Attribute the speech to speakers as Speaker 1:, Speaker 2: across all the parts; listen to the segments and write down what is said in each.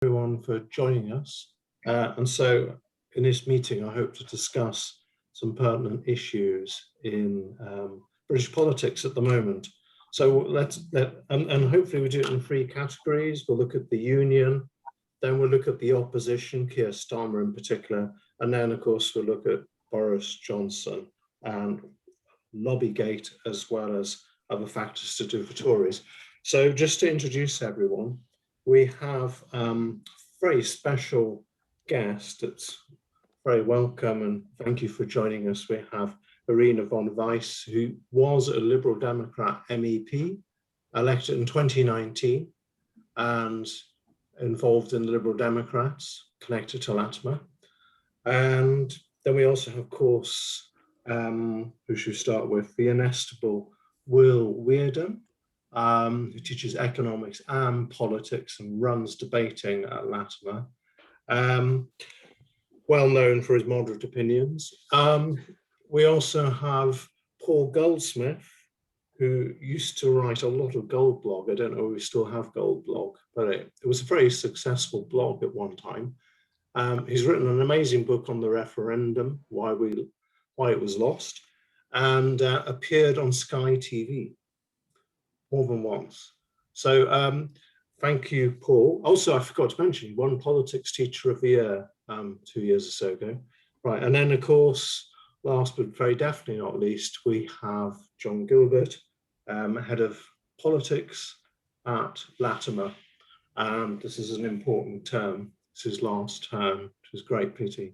Speaker 1: everyone for joining us. And so in this meeting, I hope to discuss some pertinent issues in British politics at the moment. So and hopefully we do it in 3 categories. We'll look at the union, then we'll look at the opposition, Keir Stammer in particular, and then of course we'll look at Boris Johnson and Lobbygate, as well as other factors to do for Tories. So just to introduce everyone, we have a very special guest that's very welcome and thank you for joining us. We have Irina von Wiese, who was a Liberal Democrat MEP, elected in 2019 and involved in the Liberal Democrats, connected to Latimer. And then we also have, of course, who should we start with? The inestimable Will Weirden, who teaches economics and politics and runs debating at Latimer. Well known for his moderate opinions. We also have Paul Goldsmith, who used to write a lot of Gold blog. I don't know if we still have Gold blog, but it was a very successful blog at one time. He's written an amazing book on the referendum, why it was lost, and appeared on Sky TV more than once. So thank you, Paul. Also, I forgot to mention, he won Politics Teacher of the Year 2 years or so ago. Right, and then of course, last but very definitely not least, we have John Gilbert, head of politics at Latimer. And this is an important term. This is his last term, which is great pity.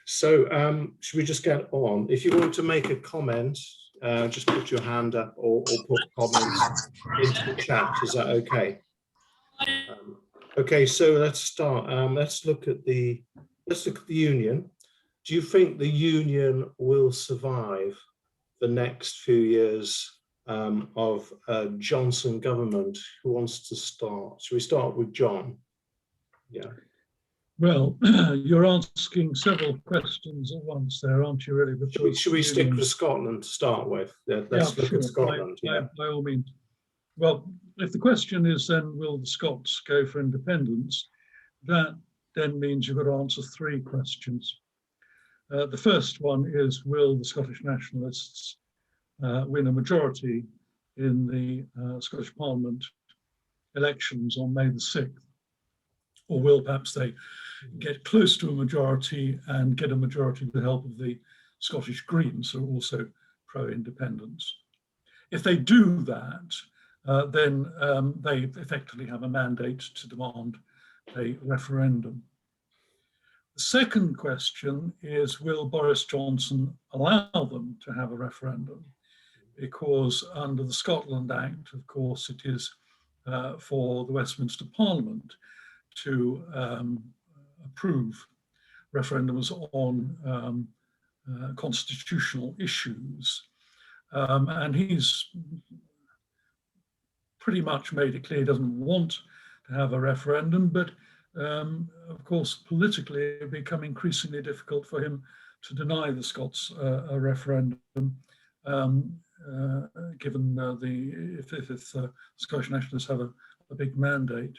Speaker 1: Should we just get on? If you want to make a comment, just put your hand up or put comments into the chat. Is that okay? Okay, so let's start. Let's look at the union. Do you think the union will survive the next few years of a Johnson government? Who wants to start? Should we start with John? Yeah.
Speaker 2: Well, you're asking several questions at once there, aren't you, really?
Speaker 1: Should we stick with Scotland to start with? Yeah, let's look at Scotland.
Speaker 2: By all means. Well, if the question is then, will the Scots go for independence? That then means you've got to answer 3 questions. The first one is, will the Scottish Nationalists win a majority in the Scottish Parliament elections on May the 6th? Or will perhaps they get close to a majority and get a majority with the help of the Scottish Greens, who are also pro-independence? If they do that, then they effectively have a mandate to demand a referendum. The second question is, will Boris Johnson allow them to have a referendum? Because under the Scotland Act, of course, it is for the Westminster Parliament to approve referendums on constitutional issues. And he's pretty much made it clear he doesn't want to have a referendum, but of course, politically, it become increasingly difficult for him to deny the Scots a referendum, given if the Scottish Nationalists have a big mandate.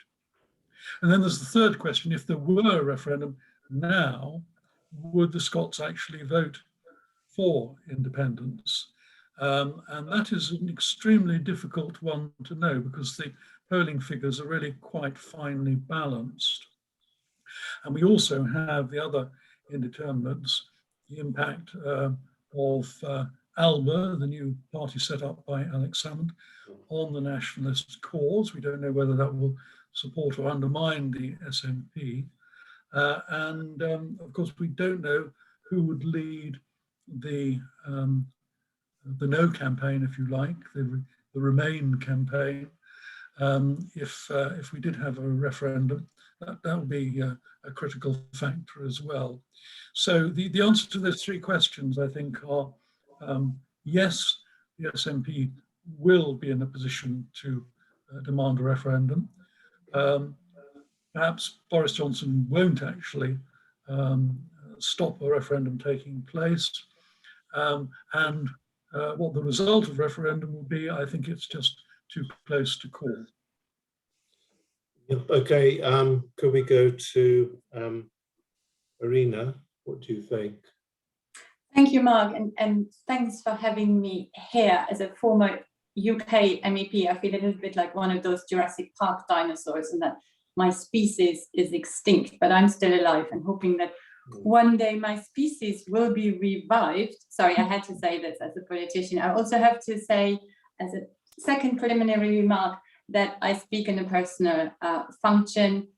Speaker 2: And then there's the third question: if there were a referendum now, would the Scots actually vote for independence? And that is an extremely difficult one to know, because the polling figures are really quite finely balanced. And we also have the other indeterminates, the impact of ALBA, the new party set up by Alex Salmond, on the nationalist cause. We don't know whether that will support or undermine the SNP. And of course, we don't know who would lead the No campaign, if you like, the Remain campaign. If we did have a referendum, that would be a critical factor as well. So the answer to those 3 questions, I think, are yes, the SNP will be in a position to demand a referendum. Perhaps Boris Johnson won't actually stop a referendum taking place. And what the result of referendum will be, I think it's just too close to call.
Speaker 1: Yep, okay, could we go to Irina? What do you think?
Speaker 3: Thank you, Mark, and thanks for having me here. As a former UK MEP, I feel a little bit like one of those Jurassic Park dinosaurs, and that my species is extinct, but I'm still alive and hoping that one day my species will be revived. Sorry, I had to say this as a politician. I also have to say, as a second preliminary remark, that I speak in a personal function,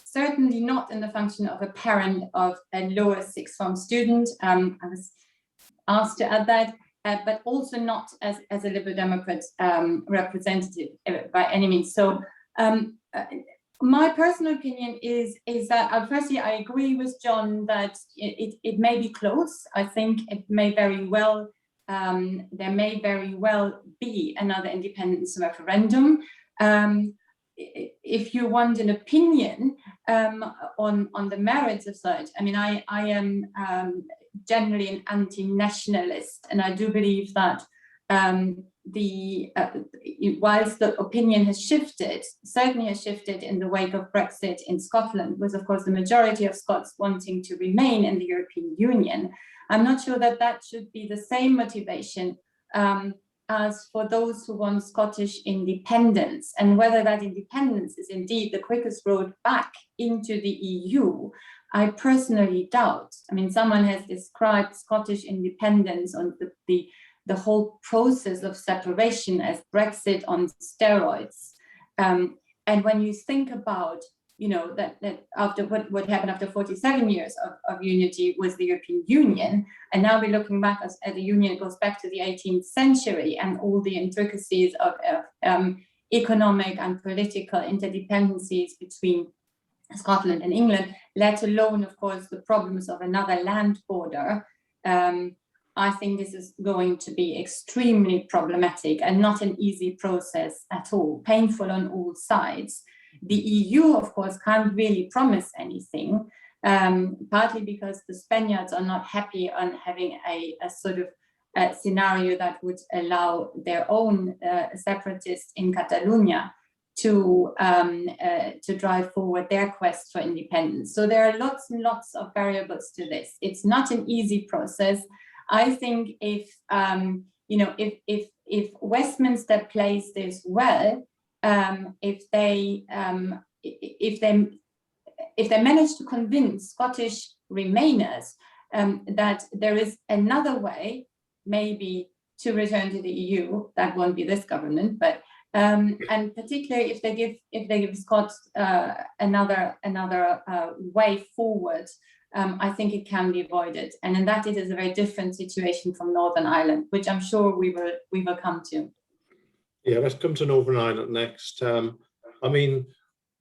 Speaker 3: certainly not in the function of a parent of a lower sixth form student. I was asked to add that, but also not as a Liberal Democrat representative by any means. So my personal opinion is that firstly, I agree with John that it may be close. I think it may very well, there may very well be another independence referendum. If you want an opinion on the merits of such, I mean, I am generally an anti-nationalist, and I do believe that whilst the opinion has shifted, certainly has shifted in the wake of Brexit in Scotland, with of course the majority of Scots wanting to remain in the European Union, I'm not sure that that should be the same motivation as for those who want Scottish independence, and whether that independence is indeed the quickest road back into the EU, I personally doubt. I mean, someone has described Scottish independence on the whole process of separation as Brexit on steroids. And when you think about, you know, that after what happened after 47 years of unity with the European Union, and now we're looking back at the Union goes back to the 18th century and all the intricacies of economic and political interdependencies between Scotland and England, let alone, of course, the problems of another land border. I think this is going to be extremely problematic and not an easy process at all, painful on all sides. The EU, of course, can't really promise anything, partly because the Spaniards are not happy on having a sort of scenario that would allow their own separatists in Catalonia to drive forward their quest for independence. So there are lots and lots of variables to this. It's not an easy process. I think if Westminster plays this well, if they manage to convince Scottish Remainers that there is another way, maybe to return to the EU, that won't be this government, but and particularly if they give Scots another way forward. I think it can be avoided, and in that it is a very different situation from Northern Ireland, which I'm sure we will come to.
Speaker 1: Yeah, let's come to Northern Ireland next. I mean,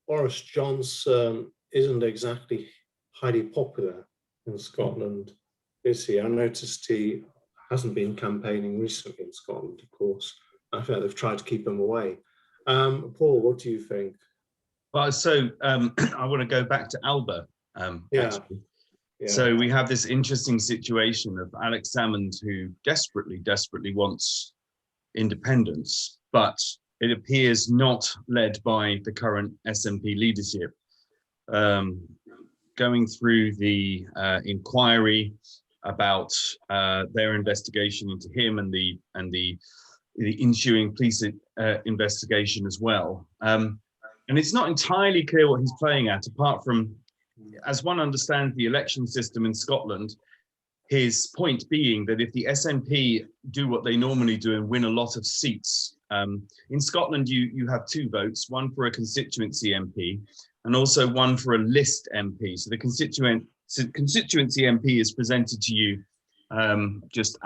Speaker 1: Boris Johnson isn't exactly highly popular in Scotland, is he? I noticed he hasn't been campaigning recently in Scotland, of course. I think they've tried to keep him away. Paul, what do you think?
Speaker 4: Well, so I want to go back to Alba. Actually. Yeah. So we have this interesting situation of Alex Salmond, who desperately wants independence, but it appears not led by the current SNP leadership. Going through the inquiry about their investigation into him and the ensuing police investigation as well. And it's not entirely clear what he's playing at, apart from, as one understands the election system in Scotland, his point being that if the SNP do what they normally do and win a lot of seats, in Scotland you have two votes, one for a constituency MP and also one for a list MP. So the constituency MP is presented to you just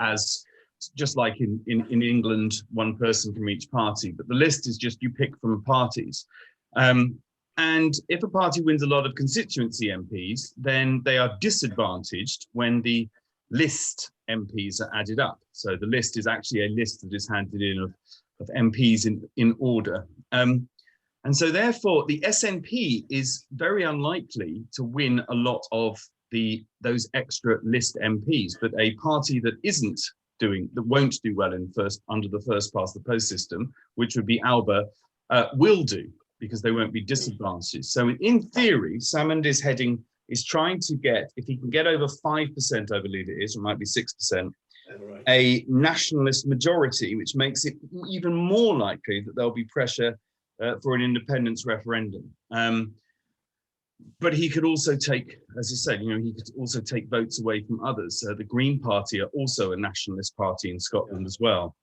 Speaker 4: like in England, one person from each party, but the list is just you pick from parties. And if a party wins a lot of constituency MPs, then they are disadvantaged when the list MPs are added up. So the list is actually a list that is handed in of MPs in order. And so therefore the SNP is very unlikely to win a lot of those extra list MPs, but a party that won't do well under the first past the post system, which would be Alba, will do. because they won't be disadvantaged. So in theory, Salmond is trying to get, if he can get over 5%, I believe it is, or it might be 6%,
Speaker 1: Right.
Speaker 4: a nationalist majority, which makes it even more likely that there'll be pressure for an independence referendum. But he could also take, as I said, he could also take votes away from others. The Green Party are also a nationalist party in Scotland as well.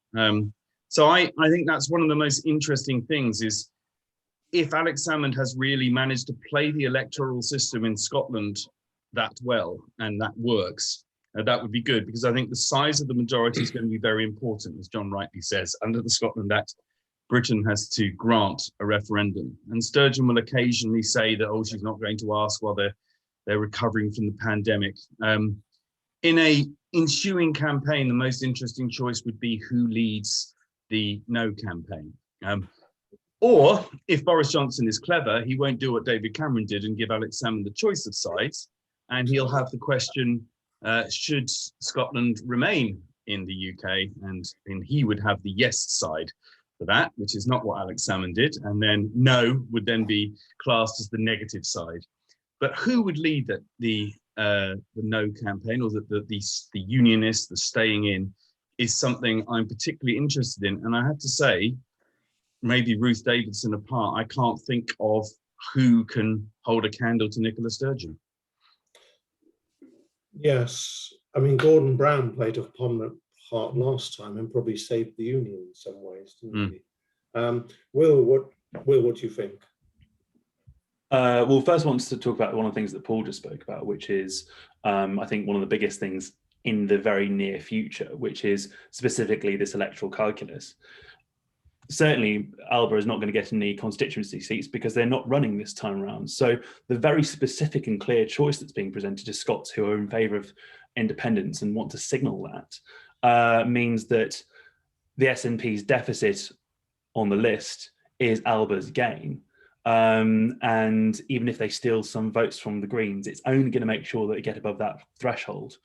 Speaker 4: So I think that's one of the most interesting things is if Alex Salmond has really managed to play the electoral system in Scotland that well and that works, that would be good, because I think the size of the majority is going to be very important, as John rightly says. Under the Scotland Act, Britain has to grant a referendum. And Sturgeon will occasionally say that, oh, she's not going to ask while they're recovering from the pandemic. In a ensuing campaign, the most interesting choice would be who leads the no campaign. Or if Boris Johnson is clever, he won't do what David Cameron did and give Alex Salmond the choice of sides. And he'll have the question, should Scotland remain in the UK? And he would have the yes side for that, which is not what Alex Salmond did. And then no would then be classed as the negative side. But who would lead the no campaign, or the unionists, the staying in, is something I'm particularly interested in. And I have to say, maybe Ruth Davidson apart, I can't think of who can hold a candle to Nicola Sturgeon.
Speaker 1: Yes, I mean, Gordon Brown played a prominent part last time and probably saved the union in some ways, didn't he? Will, what do you think?
Speaker 5: Well, first I want to talk about one of the things that Paul just spoke about, which is, I think, one of the biggest things in the very near future, which is specifically this electoral calculus. Certainly, Alba is not going to get any constituency seats because they're not running this time around. So the very specific and clear choice that's being presented to Scots who are in favour of independence and want to signal that means that the SNP's deficit on the list is Alba's gain. And even if they steal some votes from the Greens, it's only going to make sure that they get above that threshold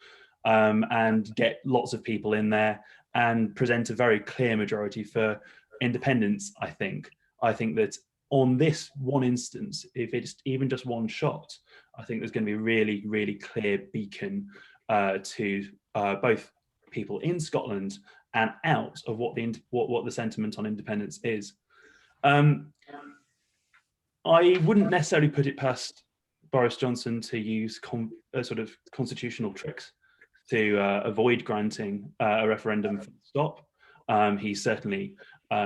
Speaker 5: and get lots of people in there and present a very clear majority for independence. I think that on this one instance, if it's even just one shot, I think there's going to be a really, really clear beacon to both people in Scotland and out of what the sentiment on independence is. I wouldn't necessarily put it past Boris Johnson to use sort of constitutional tricks to avoid granting a referendum for stop. He's certainly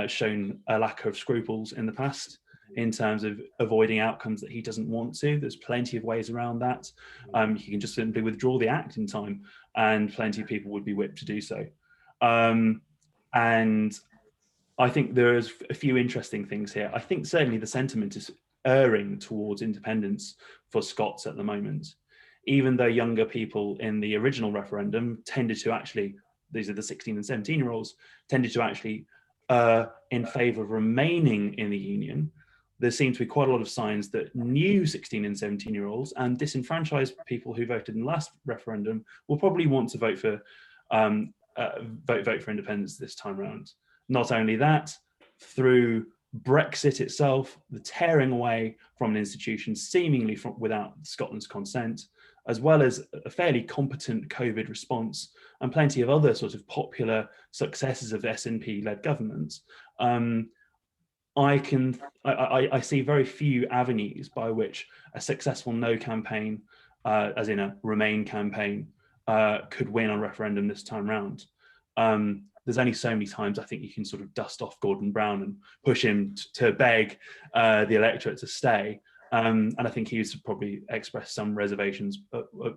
Speaker 5: shown a lack of scruples in the past in terms of avoiding outcomes that he doesn't want to. There's plenty of ways around that. He can just simply withdraw the act in time and plenty of people would be whipped to do so. And I think there's a few interesting things here. I think certainly the sentiment is erring towards independence for Scots at the moment, even though younger people in the original referendum tended to actually, these are the 16 and 17-year-olds, tended to actually in favour of remaining in the union. There seem to be quite a lot of signs that new 16 and 17-year-olds and disenfranchised people who voted in the last referendum will probably want to vote for vote for independence this time around. Not only that, through Brexit itself, the tearing away from an institution seemingly without Scotland's consent, as well as a fairly competent COVID response and plenty of other sort of popular successes of SNP-led governments, I see very few avenues by which a successful no campaign, as in a Remain campaign, could win on referendum this time round. There's only so many times I think you can sort of dust off Gordon Brown and push him to beg the electorate to stay. And I think he's probably expressed some reservations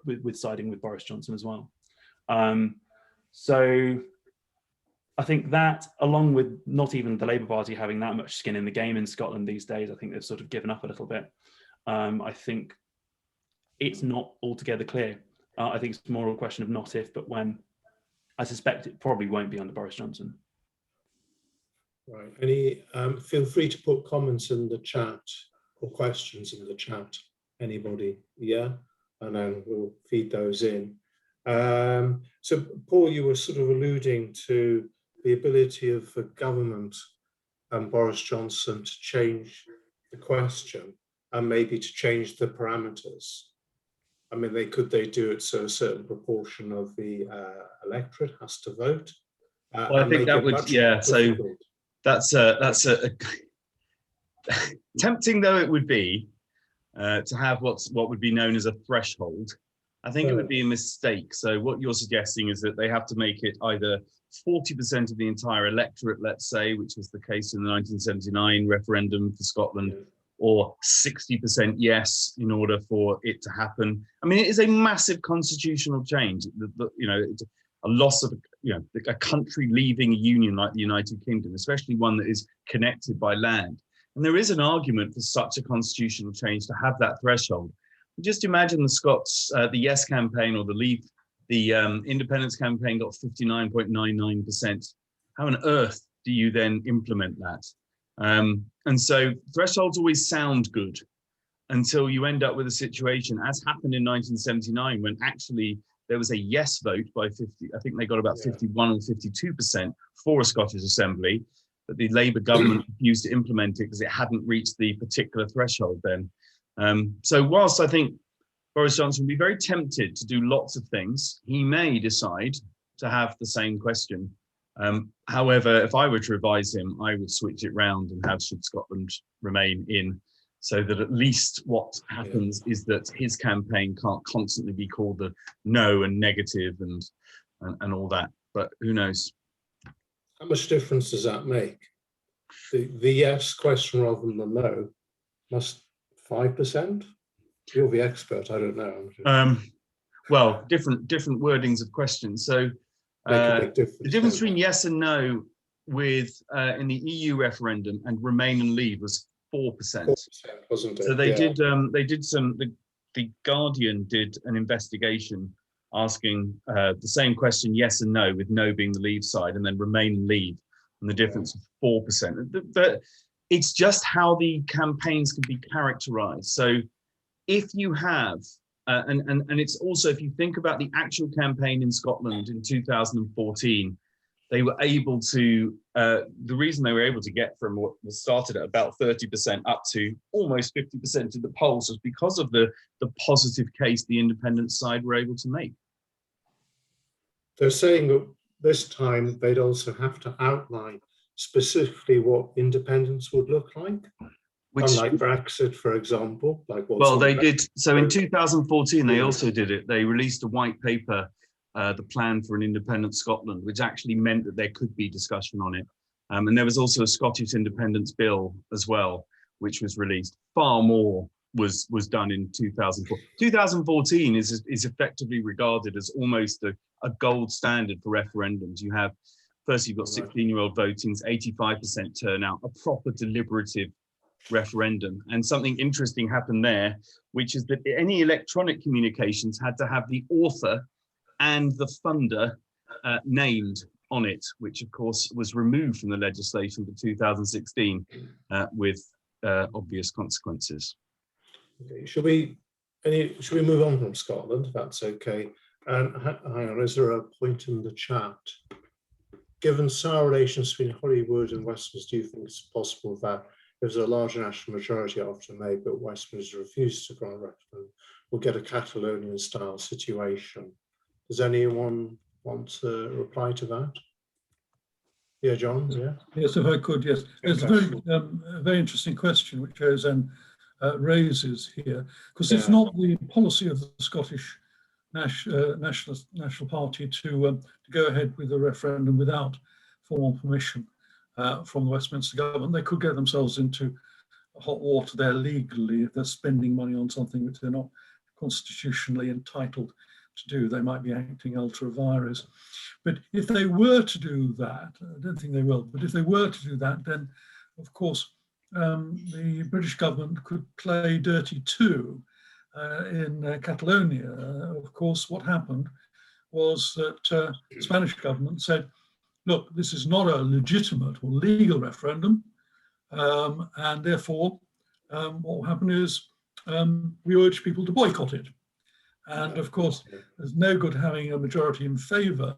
Speaker 5: with siding with Boris Johnson as well. So I think that, along with not even the Labour Party having that much skin in the game in Scotland these days, I think they've sort of given up a little bit. I think it's not altogether clear. I think it's more a question of not if, but when. I suspect it probably won't be under Boris Johnson.
Speaker 1: Right. Any, feel free to put comments in the chat or questions in the chat. Anybody? Yeah, and then we'll feed those in. So, Paul, you were sort of alluding to the ability of the government and Boris Johnson to change the question and maybe to change the parameters? I mean, could they do it so a certain proportion of the electorate has to vote?
Speaker 4: Well, I think that would, yeah. So that's a tempting though it would be to have what would be known as a threshold. I think it would be a mistake. So what you're suggesting is that they have to make it either 40% of the entire electorate, let's say, which was the case in the 1979 referendum for Scotland, or 60% yes in order for it to happen. I mean, it is a massive constitutional change. You know, it's a loss of, you know, a country leaving a union like the United Kingdom, especially one that is connected by land. And there is an argument for such a constitutional change to have that threshold. Just imagine the Scots, the Yes campaign or the Leave, the Independence campaign got 59.99%. How on earth do you then implement that? And so thresholds always sound good until you end up with a situation, as happened in 1979, when actually there was a yes vote by 50, I think they got about 51 or 52% for a Scottish Assembly, but the Labour government refused to implement it because it hadn't reached the particular threshold then. So whilst I think Boris Johnson would be very tempted to do lots of things, he may decide to have the same question. However, if I were to advise him, I would switch it round and have should Scotland remain in, so that at least what happens is that his campaign can't constantly be called the no and negative and all that. But who knows?
Speaker 1: How much difference does that make? The yes question rather than the no, must 5%? You're the expert, I don't know.
Speaker 4: Well, different wordings of questions. So the difference between yes and no with in the EU referendum and remain and leave was 4%.
Speaker 1: 4%, wasn't it?
Speaker 4: So they did some. The Guardian did an investigation asking the same question, yes and no, with no being the leave side, and then remain and leave, and the difference was 4%. But it's just how the campaigns can be characterized. So if you have, and it's also, if you think about the actual campaign in Scotland in 2014, they were able to, the reason they were able to get from what was started at about 30% up to almost 50% of the polls was because of the positive case the independent side were able to make.
Speaker 1: They're saying that this time they'd also have to outline specifically what independence would look like. Unlike Brexit, for example.
Speaker 4: Well, they did. So in 2014, they also did it. They released a white paper, the Plan for an Independent Scotland, which actually meant that there could be discussion on it. And there was also a Scottish Independence Bill as well, which was released. Far more was done in 2004. 2014 is effectively regarded as almost a gold standard for referendums. You have, first you've got 16-year-old voting, 85% turnout, a proper deliberative referendum. And something interesting happened there, which is that any electronic communications had to have the author and the funder named on it, which of course was removed from the legislation for 2016 with obvious consequences.
Speaker 1: Okay. Should we move on from Scotland, if that's okay? And hang on, is there a point in the chat? Given sour relations between Holywood and Westminster, do you think it's possible that if there's a large national majority after May, but Westminster refuses to grant referendum, we'll get a Catalonian-style situation? Does anyone want to reply to that? Yeah, John. Yeah.
Speaker 2: Yes, if I could. Yes, it's a very interesting question which Ozan raises here, because it's not the policy of the Scottish National Party to go ahead with a referendum without formal permission from the Westminster government. They could get themselves into hot water there legally if they're spending money on something which they're not constitutionally entitled to do. They might be acting ultra vires. But if they were to do that, I don't think they will, but if they were to do that, then of course the British government could play dirty too in Catalonia. Of course, what happened was that the Spanish government said, look, this is not a legitimate or legal referendum, and therefore what will happen is we urge people to boycott it. And of course, there's no good having a majority in favour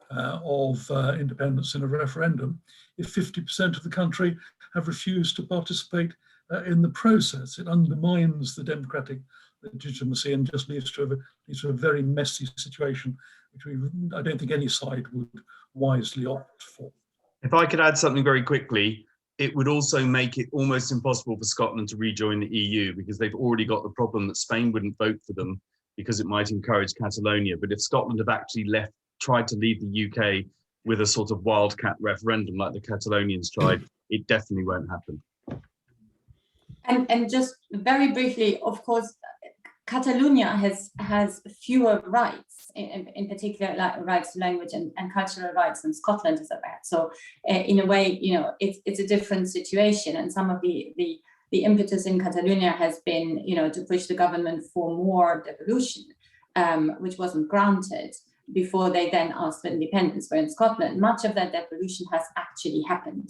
Speaker 2: of independence in a referendum if 50% of the country have refused to participate in the process. It undermines the democratic legitimacy and just leads to a very messy situation, which I don't think any side would wisely opt for.
Speaker 4: If I could add something very quickly, it would also make it almost impossible for Scotland to rejoin the EU, because they've already got the problem that Spain wouldn't vote for them because it might encourage Catalonia. But if Scotland have actually tried to leave the UK with a sort of wildcat referendum like the Catalonians tried, it definitely won't happen.
Speaker 3: And just very briefly, of course, Catalonia has fewer rights, in particular like rights to language and cultural rights than Scotland is about. So in a way, it's a different situation. And some of the impetus in Catalonia has been, to push the government for more devolution, which wasn't granted before they then asked for independence. Where in Scotland, much of that devolution has actually happened.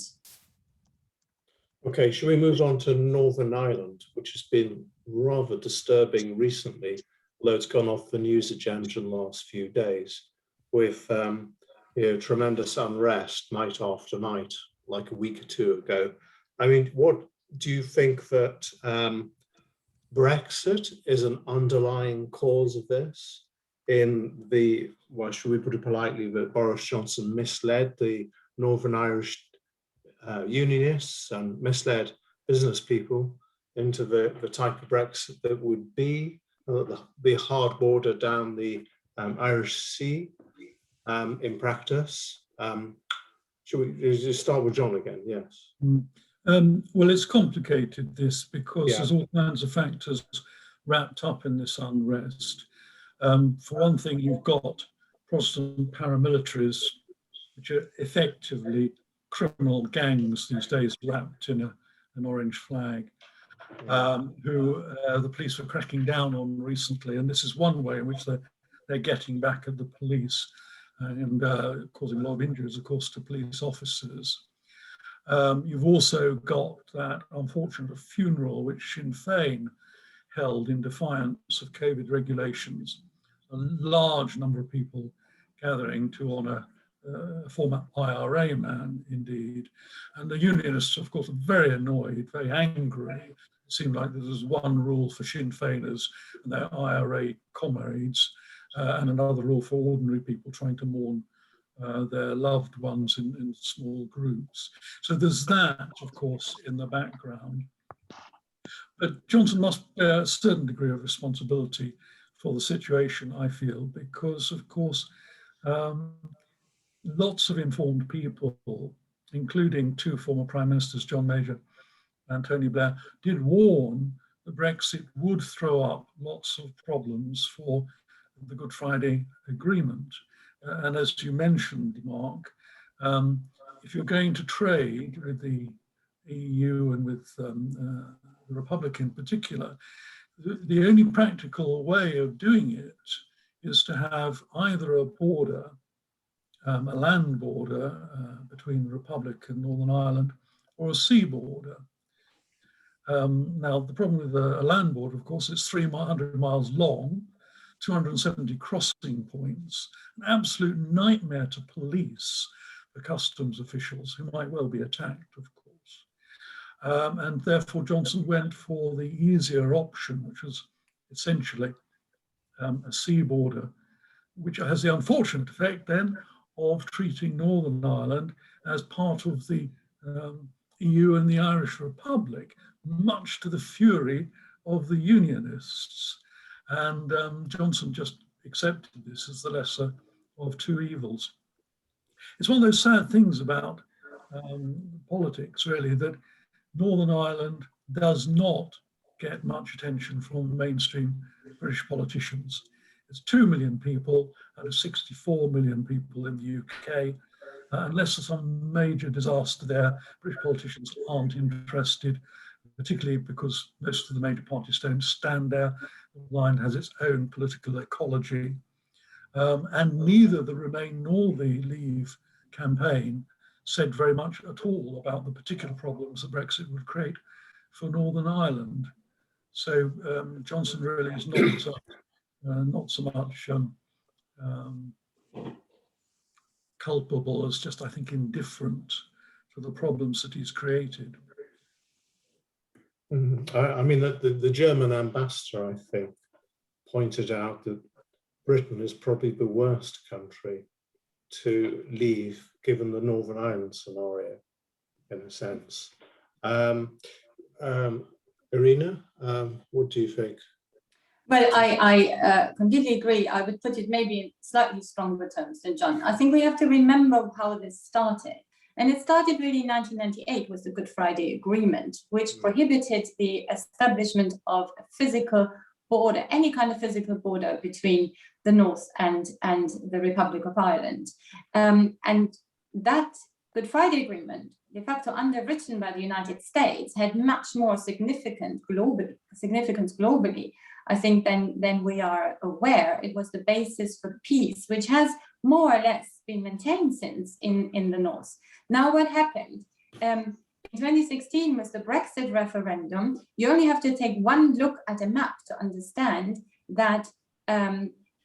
Speaker 1: Okay, shall we move on to Northern Ireland, which has been rather disturbing recently, although it's gone off the news agenda in the last few days, with tremendous unrest night after night, like a week or two ago. I mean, what do you think that Brexit is an underlying cause of this? Well, should we put it politely, that Boris Johnson misled the Northern Irish unionists and misled business people into the type of Brexit that would be the hard border down the Irish Sea in practice. Should we just start with John again? Yes.
Speaker 2: Well, it's complicated, this, because there's all kinds of factors wrapped up in this unrest. For one thing, you've got Protestant paramilitaries, which are effectively criminal gangs these days, wrapped in an orange flag, who the police were cracking down on recently. And this is one way in which they're getting back at the police and causing a lot of injuries, of course, to police officers. You've also got that unfortunate funeral which Sinn Féin held in defiance of COVID regulations. A large number of people gathering to honour a former IRA man, indeed. And the unionists, of course, are very annoyed, very angry. It seemed like there was one rule for Sinn Féiners and their IRA comrades, and another rule for ordinary people trying to mourn their loved ones in small groups. So there's that, of course, in the background. But Johnson must bear a certain degree of responsibility for the situation, I feel, because, of course, lots of informed people, including two former Prime Ministers, John Major and Tony Blair, did warn that Brexit would throw up lots of problems for the Good Friday Agreement. And as you mentioned, Mark, if you're going to trade with the EU and with the Republic in particular, the only practical way of doing it is to have either a border, a land border between the Republic and Northern Ireland, or a sea border. Now, the problem with a land border, of course, it's 300 miles long, 270 crossing points, an absolute nightmare to police the customs officials, who might well be attacked, of course. And therefore, Johnson went for the easier option, which was essentially a sea border, which has the unfortunate effect then of treating Northern Ireland as part of the EU and the Irish Republic, much to the fury of the unionists. And Johnson just accepted this as the lesser of two evils. It's one of those sad things about politics, really, that Northern Ireland does not get much attention from mainstream British politicians. It's 2 million people out of 64 million people in the UK. Unless there's some major disaster there, British politicians aren't interested, particularly because most of the major parties don't stand there. The line has its own political ecology. And neither the Remain nor the Leave campaign said very much at all about the particular problems that Brexit would create for Northern Ireland. So Johnson really is not so much culpable as just, I think, indifferent to the problems that he's created.
Speaker 1: I mean, the German ambassador, I think, pointed out that Britain is probably the worst country to leave, given the Northern Ireland scenario, in a sense. Irina, what do you think?
Speaker 3: Well, I completely agree. I would put it maybe in slightly stronger terms than John. I think we have to remember how this started. And it started really in 1998 with the Good Friday Agreement, which prohibited the establishment of a physical border, any kind of physical border between the North and the Republic of Ireland. And that Good Friday Agreement, de facto underwritten by the United States, had much more significance globally, I think, than we are aware. It was the basis for peace, which has more or less been maintained since in the North. Now, what happened? In 2016, with the Brexit referendum, you only have to take one look at a map to understand that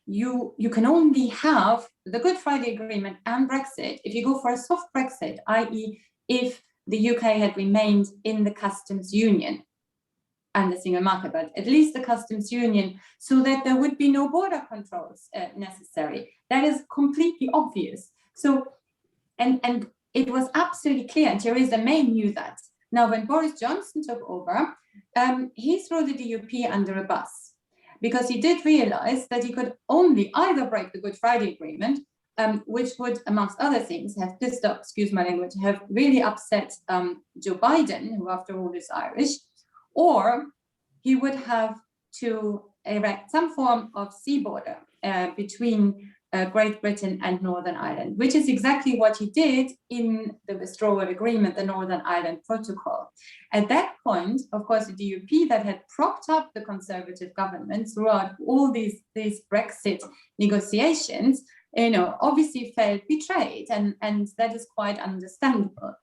Speaker 3: you can only have the Good Friday Agreement and Brexit if you go for a soft Brexit, i.e. if the UK had remained in the customs union and the single market, but at least the customs union, so that there would be no border controls necessary. That is completely obvious. So, and it was absolutely clear, and Theresa May knew that. Now, when Boris Johnson took over, he threw the DUP under a bus, because he did realize that he could only either break the Good Friday Agreement, which would, amongst other things, have pissed off, excuse my language, have really upset Joe Biden, who after all is Irish, or he would have to erect some form of sea border between Great Britain and Northern Ireland, which is exactly what he did in the withdrawal agreement, the Northern Ireland Protocol. At that point, of course, the DUP that had propped up the Conservative government throughout all these Brexit negotiations, obviously felt betrayed, and that is quite understandable.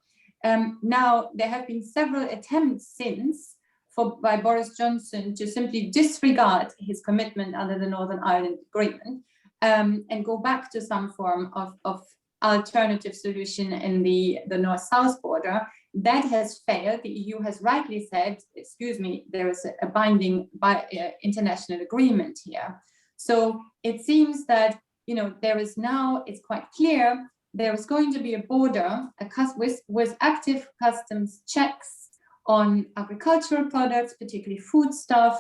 Speaker 3: Now, there have been several attempts since by Boris Johnson to simply disregard his commitment under the Northern Ireland Agreement and go back to some form of alternative solution in the North-South border. That has failed. The EU has rightly said, excuse me, there is a binding international agreement here. So it seems that, there is now, it's quite clear, there is going to be a border with active customs checks on agricultural products, particularly foodstuff,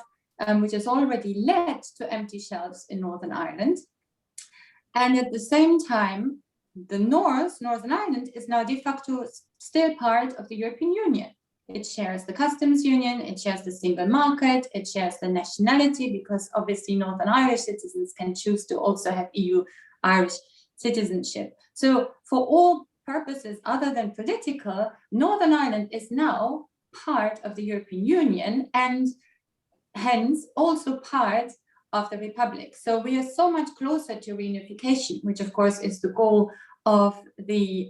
Speaker 3: which has already led to empty shelves in Northern Ireland. And at the same time, the Northern Ireland, is now de facto still part of the European Union. It shares the customs union, it shares the single market, it shares the nationality, because obviously Northern Irish citizens can choose to also have EU Irish citizenship. So for all purposes other than political, Northern Ireland is now part of the European Union and hence also part of the Republic. So we are so much closer to reunification, which of course is the goal of the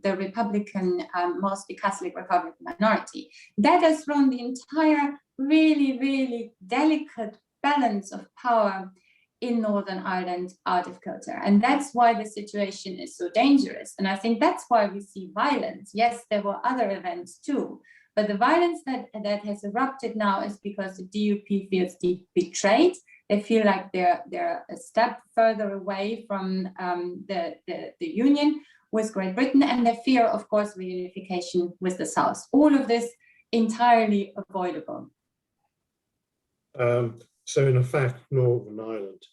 Speaker 3: Republican, mostly Catholic Republican minority. That has thrown the entire really, really delicate balance of power in Northern Ireland out of kilter. And that's why the situation is so dangerous. And I think that's why we see violence. Yes, there were other events too, but the violence that has erupted now is because the DUP feels betrayed. They feel like they're a step further away from the union with Great Britain, and they fear, of course, reunification with the South. All of this entirely avoidable.
Speaker 1: So in effect, Northern Ireland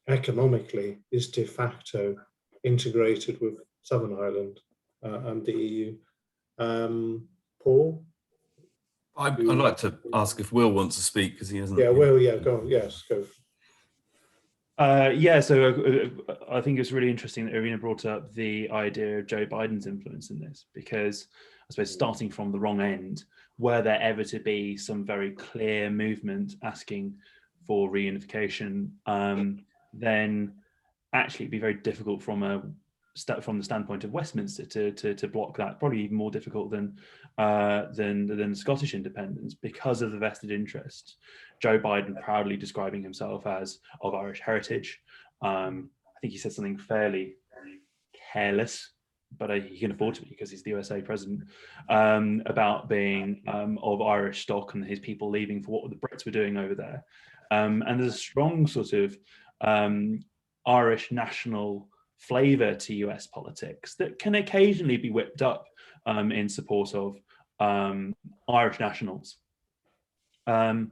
Speaker 1: economically is de facto integrated with Southern Ireland and the EU. Paul?
Speaker 6: I'd like to ask if Will wants to speak, because he hasn't.
Speaker 1: Yeah, Will, yeah, go on. Yes, go.
Speaker 5: So I think it's really interesting that Irina brought up the idea of Joe Biden's influence in this, because I suppose starting from the wrong end, were there ever to be some very clear movement asking for reunification, then actually it'd be very difficult from the standpoint of Westminster to block that. Probably even more difficult than Scottish independence, because of the vested interest. Joe Biden proudly describing himself as of Irish heritage. I think he said something fairly careless but he can afford to be because he's the USA president, about being of Irish stock and his people leaving for what the Brits were doing over there. And there's a strong sort of Irish national flavour to US politics that can occasionally be whipped up in support of Irish nationals. I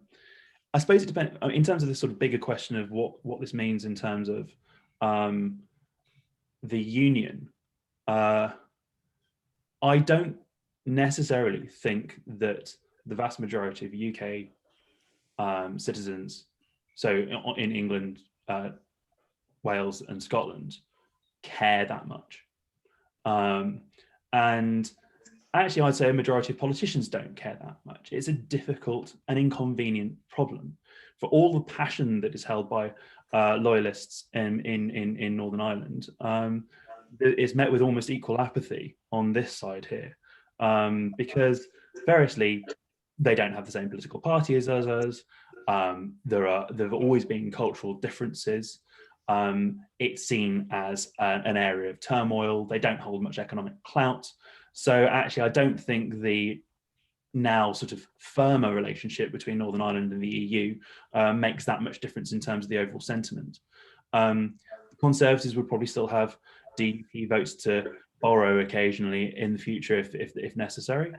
Speaker 5: suppose it depends in terms of the sort of bigger question of what this means in terms of the union. I don't necessarily think that the vast majority of UK citizens, so in England, Wales and Scotland, care that much. And actually, I'd say a majority of politicians don't care that much. It's a difficult and inconvenient problem. For all the passion that is held by loyalists in Northern Ireland, it's met with almost equal apathy on this side here, because variously, they don't have the same political party as us. There have always been cultural differences. It's seen as an area of turmoil. They don't hold much economic clout. So actually, I don't think the now sort of firmer relationship between Northern Ireland and the EU makes that much difference in terms of the overall sentiment. The Conservatives would probably still have DUP votes to borrow occasionally in the future if necessary.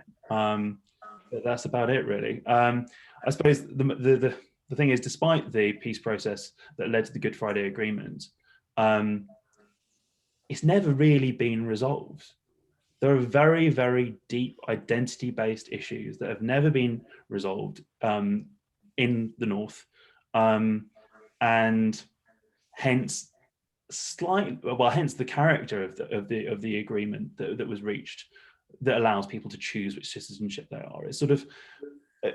Speaker 5: But that's about it, really. I suppose the thing is, despite the peace process that led to the Good Friday Agreement, it's never really been resolved. There are very, very deep identity-based issues that have never been resolved in the North, and hence hence the character of the agreement that was reached, that allows people to choose which citizenship they are. It's sort of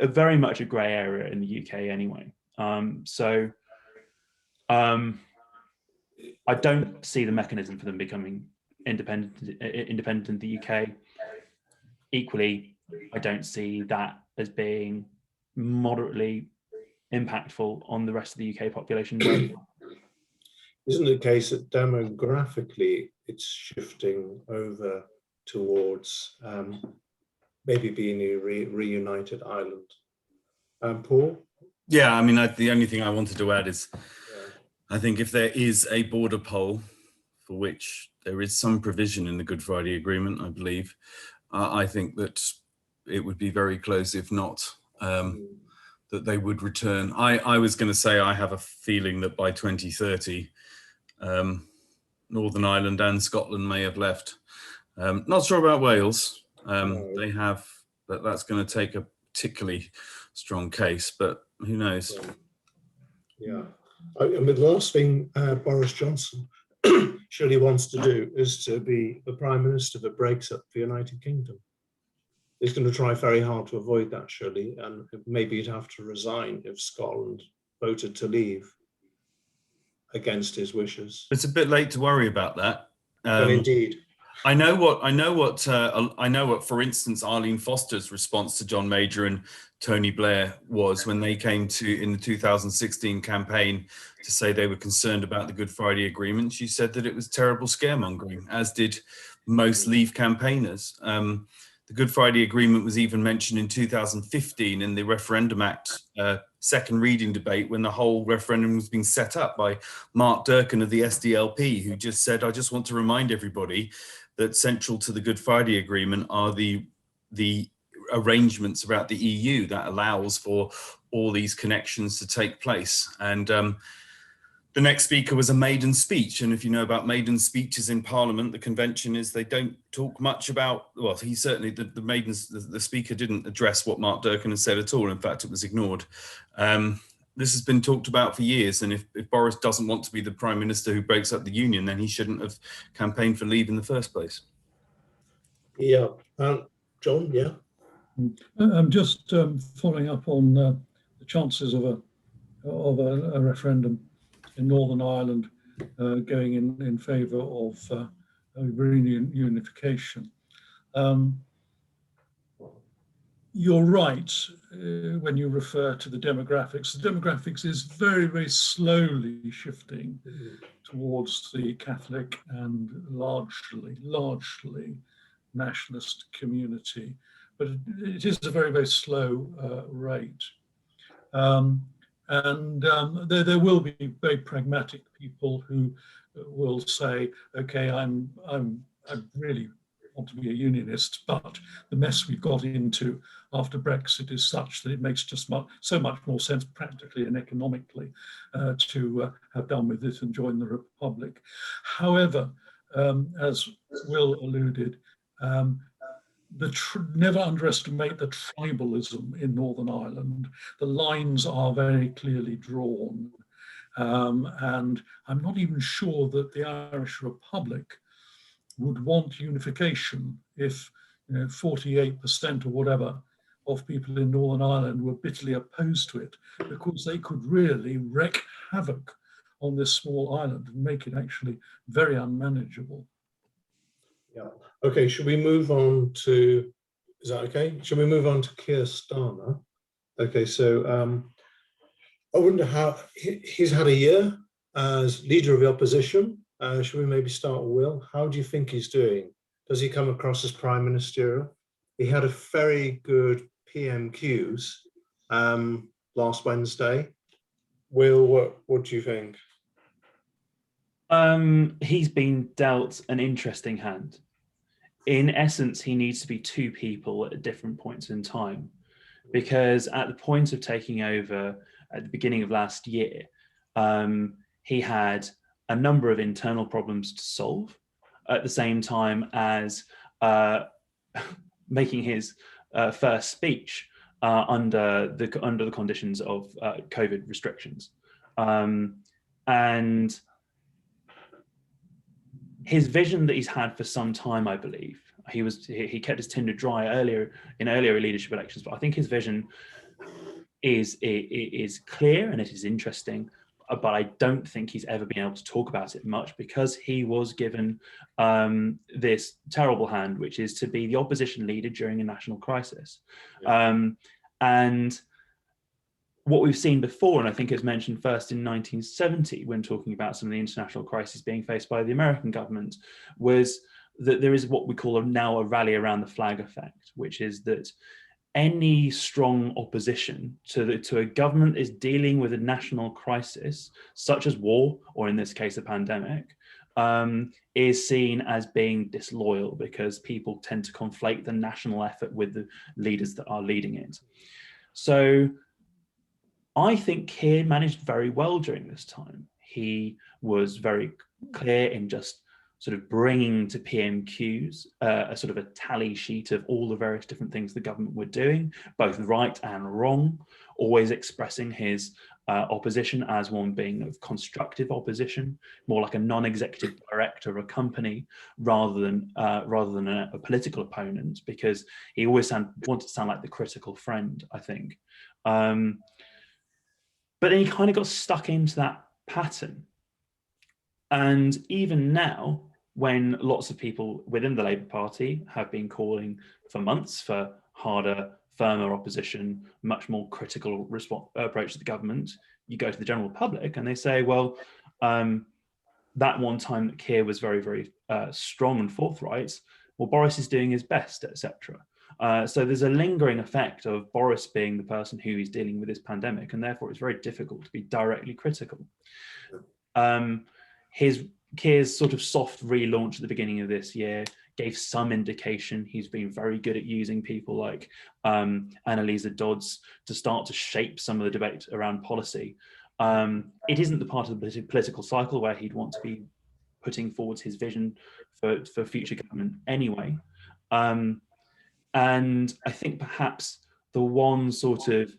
Speaker 5: very much a grey area in the UK anyway. I don't see the mechanism for them becoming independent in the UK. Equally, I don't see that as being moderately impactful on the rest of the UK population.
Speaker 1: Isn't it the case that demographically it's shifting over towards maybe being a reunited Ireland? Paul?
Speaker 6: Yeah, I mean, the only thing I wanted to add is, I think if there is a border poll, for which there is some provision in the Good Friday Agreement, I believe, I think that it would be very close, if not, that they would return. I was going to say I have a feeling that by 2030, Northern Ireland and Scotland may have left. Not sure about Wales. They have, but that's going to take a particularly strong case, but who knows?
Speaker 1: Yeah. I mean, the last thing Boris Johnson surely wants to do is to be the Prime Minister that breaks up the United Kingdom. He's going to try very hard to avoid that, surely, and maybe he'd have to resign if Scotland voted to leave against his wishes.
Speaker 6: It's a bit late to worry about that.
Speaker 1: Well, indeed.
Speaker 6: I know what, for instance, Arlene Foster's response to John Major and Tony Blair was when they came in the 2016 campaign to say they were concerned about the Good Friday Agreement. She said that it was terrible scaremongering, as did most Leave campaigners. The Good Friday Agreement was even mentioned in 2015 in the Referendum Act second reading debate, when the whole referendum was being set up by Mark Durkan of the SDLP, who just said, I just want to remind everybody that central to the Good Friday Agreement are the arrangements about the EU that allows for all these connections to take place. And the next speaker was a maiden speech. And if you know about maiden speeches in Parliament, the convention is they don't talk much about, well, he certainly, the speaker didn't address what Mark Durkan had said at all. In fact, it was ignored. This has been talked about for years. And if Boris doesn't want to be the Prime Minister who breaks up the Union, then he shouldn't have campaigned for Leave in the first place. Yeah.
Speaker 1: John, yeah?
Speaker 2: I'm just following up on the chances of a referendum in Northern Ireland going in favour of reunification. you're right when you refer to the demographics. The demographics is very, very slowly shifting towards the Catholic and largely nationalist community, but it is a very, very slow rate. There will be very pragmatic people who will say, okay, I really want to be a unionist, but the mess we've got into after Brexit is such that it makes just so much more sense practically and economically to have done with it and join the Republic. However, as Will alluded, never underestimate the tribalism in Northern Ireland. The lines are very clearly drawn. And I'm not even sure that the Irish Republic would want unification if 48% or whatever of people in Northern Ireland were bitterly opposed to it, because they could really wreak havoc on this small island and make it actually very unmanageable.
Speaker 1: Yeah. Okay, should we move on to, is that okay? Should we move on to Keir Stammer? Okay, so I wonder how, he's had a year as leader of the opposition. Should we maybe start with Will? How do you think he's doing? Does he come across as prime ministerial? He had a very good PMQs last Wednesday. Will, what do you think?
Speaker 5: He's been dealt an interesting hand. In essence, he needs to be two people at different points in time, because at the point of taking over at the beginning of last year, he had a number of internal problems to solve at the same time as making his first speech under the conditions of COVID restrictions. And his vision that he's had for some time, I believe, he kept his tinder dry earlier leadership elections, but I think his vision is clear and it is interesting, but I don't think he's ever been able to talk about it much because he was given this terrible hand, which is to be the opposition leader during a national crisis. Yeah. And what we've seen before, and I think it's mentioned first in 1970 when talking about some of the international crises being faced by the American government, was that there is what we call now a rally around the flag effect, which is that any strong opposition to a government is dealing with a national crisis, such as war, or in this case, a pandemic, is seen as being disloyal because people tend to conflate the national effort with the leaders that are leading it. So I think Keir managed very well during this time. He was very clear in just sort of bringing to PMQs a sort of a tally sheet of all the various different things the government were doing, both right and wrong, always expressing his opposition as one being of constructive opposition, more like a non-executive director of a company rather than a political opponent, because he always wanted to sound like the critical friend, I think. But then he kind of got stuck into that pattern. And even now, when lots of people within the Labour Party have been calling for months for harder, firmer opposition, much more critical approach to the government, you go to the general public and they say, well, that one time that Keir was very, very strong and forthright, well, Boris is doing his best, etc. So there's a lingering effect of Boris being the person who is dealing with this pandemic, and therefore it's very difficult to be directly critical. Keir's sort of soft relaunch at the beginning of this year gave some indication he's been very good at using people like Annalisa Dodds to start to shape some of the debate around policy. It isn't the part of the political cycle where he'd want to be putting forward his vision for future government anyway. And I think perhaps the one sort of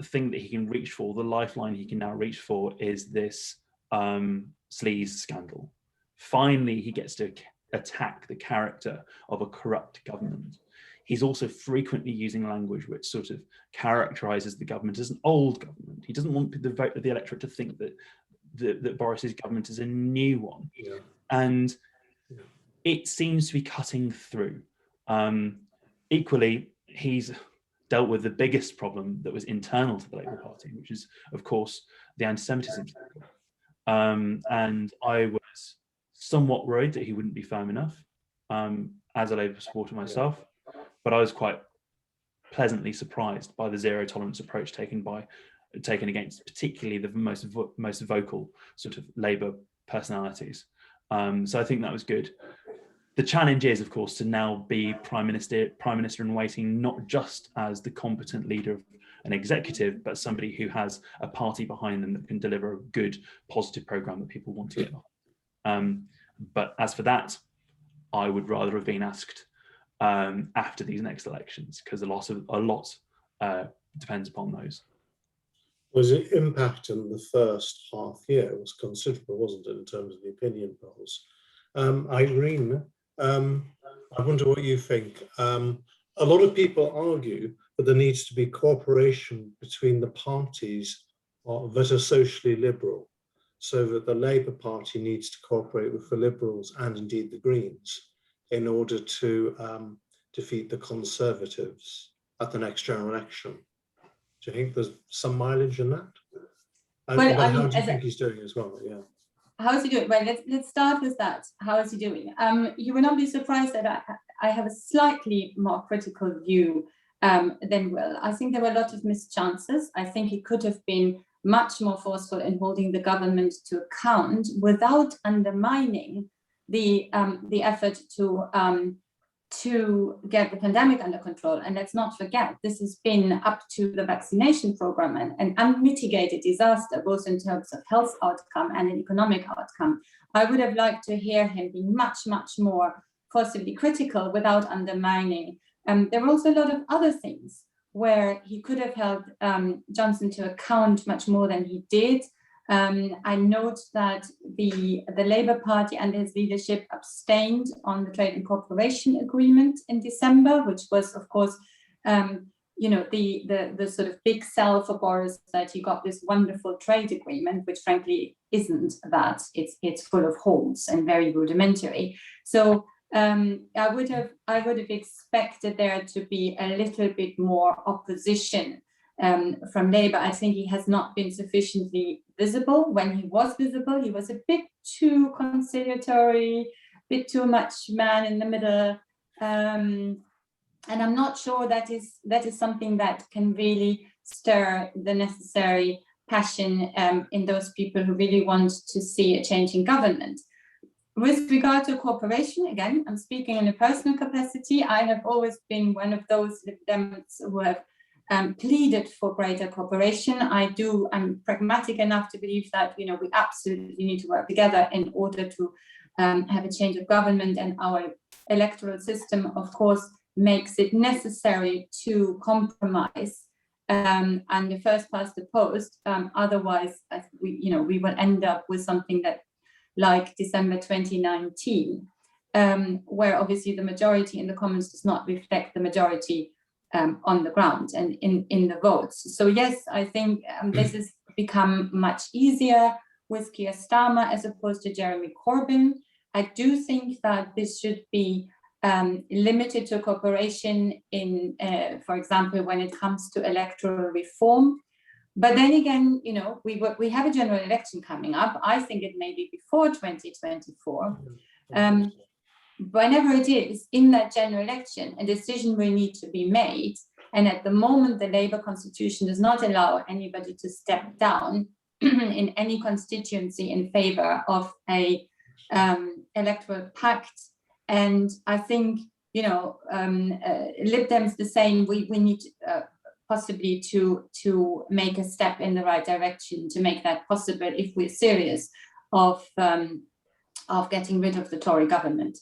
Speaker 5: thing that he can reach for, the lifeline he can now reach for, is this sleaze scandal. Finally, he gets to attack the character of a corrupt government. He's also frequently using language which sort of characterizes the government as an old government. He doesn't want the vote of the electorate to think that Boris's government is a new one. Yeah. And it seems to be cutting through. Equally, he's dealt with the biggest problem that was internal to the Labour Party, which is, of course, the anti-Semitism. And I was somewhat worried that he wouldn't be firm enough as a Labour supporter myself, but I was quite pleasantly surprised by the zero tolerance approach taken against particularly the most vocal sort of Labour personalities. So I think that was good. The challenge is, of course, to now be prime minister in waiting, not just as the competent leader of an executive, but somebody who has a party behind them that can deliver a good, positive programme that people want to get behind. But as for that, I would rather have been asked after these next elections, because a lot depends upon those.
Speaker 1: Was the impact in the first half year was considerable, wasn't it, in terms of the opinion polls? Irene, I wonder what you think. A lot of people argue that there needs to be cooperation between the parties that are socially liberal, so that the Labour Party needs to cooperate with the Liberals and indeed the Greens in order to defeat the Conservatives at the next general election. Do you think there's some mileage in that?
Speaker 3: Well, I mean,
Speaker 1: how do you think he's doing as well? Yeah.
Speaker 3: How is he doing? Well, let's start with that. How is he doing? You will not be surprised that I have a slightly more critical view than Will. I think there were a lot of missed chances. I think he could have been much more forceful in holding the government to account without undermining the effort to get the pandemic under control. And let's not forget, this has been up to the vaccination program an unmitigated disaster, both in terms of health outcome and an economic outcome. I would have liked to hear him be much, much more forcibly critical without undermining. There were also a lot of other things where he could have held Johnson to account much more than he did. I note that the Labour Party under his leadership abstained on the Trade and Cooperation Agreement in December, which was, of course, the sort of big sell for Boris, that he got this wonderful trade agreement, which frankly isn't that. It's full of holes and very rudimentary. So I would have expected there to be a little bit more opposition from Labour. I think he has not been sufficiently visible. When he was visible, he was a bit too conciliatory, a bit too much man in the middle. And I'm not sure that is something that can really stir the necessary passion in those people who really want to see a change in government. With regard to cooperation, again, I'm speaking in a personal capacity. I have always been one of those Lib Dems who have pleaded for greater cooperation. I'm pragmatic enough to believe that we absolutely need to work together in order to have a change of government, and our electoral system, of course, makes it necessary to compromise and the first past the post. Otherwise, we will end up with something that, like December 2019, where obviously the majority in the Commons does not reflect the majority on the ground and in the votes. So yes, I think this has become much easier with Keir Stammer as opposed to Jeremy Corbyn. I do think that this should be limited to cooperation in, for example, when it comes to electoral reform. But then again, we have a general election coming up. I think it may be before 2024. Whenever it is in that general election, a decision will need to be made. And at the moment, the Labour constitution does not allow anybody to step down in any constituency in favour of a electoral pact. And I think, Lib Dems the same. We need possibly to make a step in the right direction to make that possible if we're serious of getting rid of the Tory government.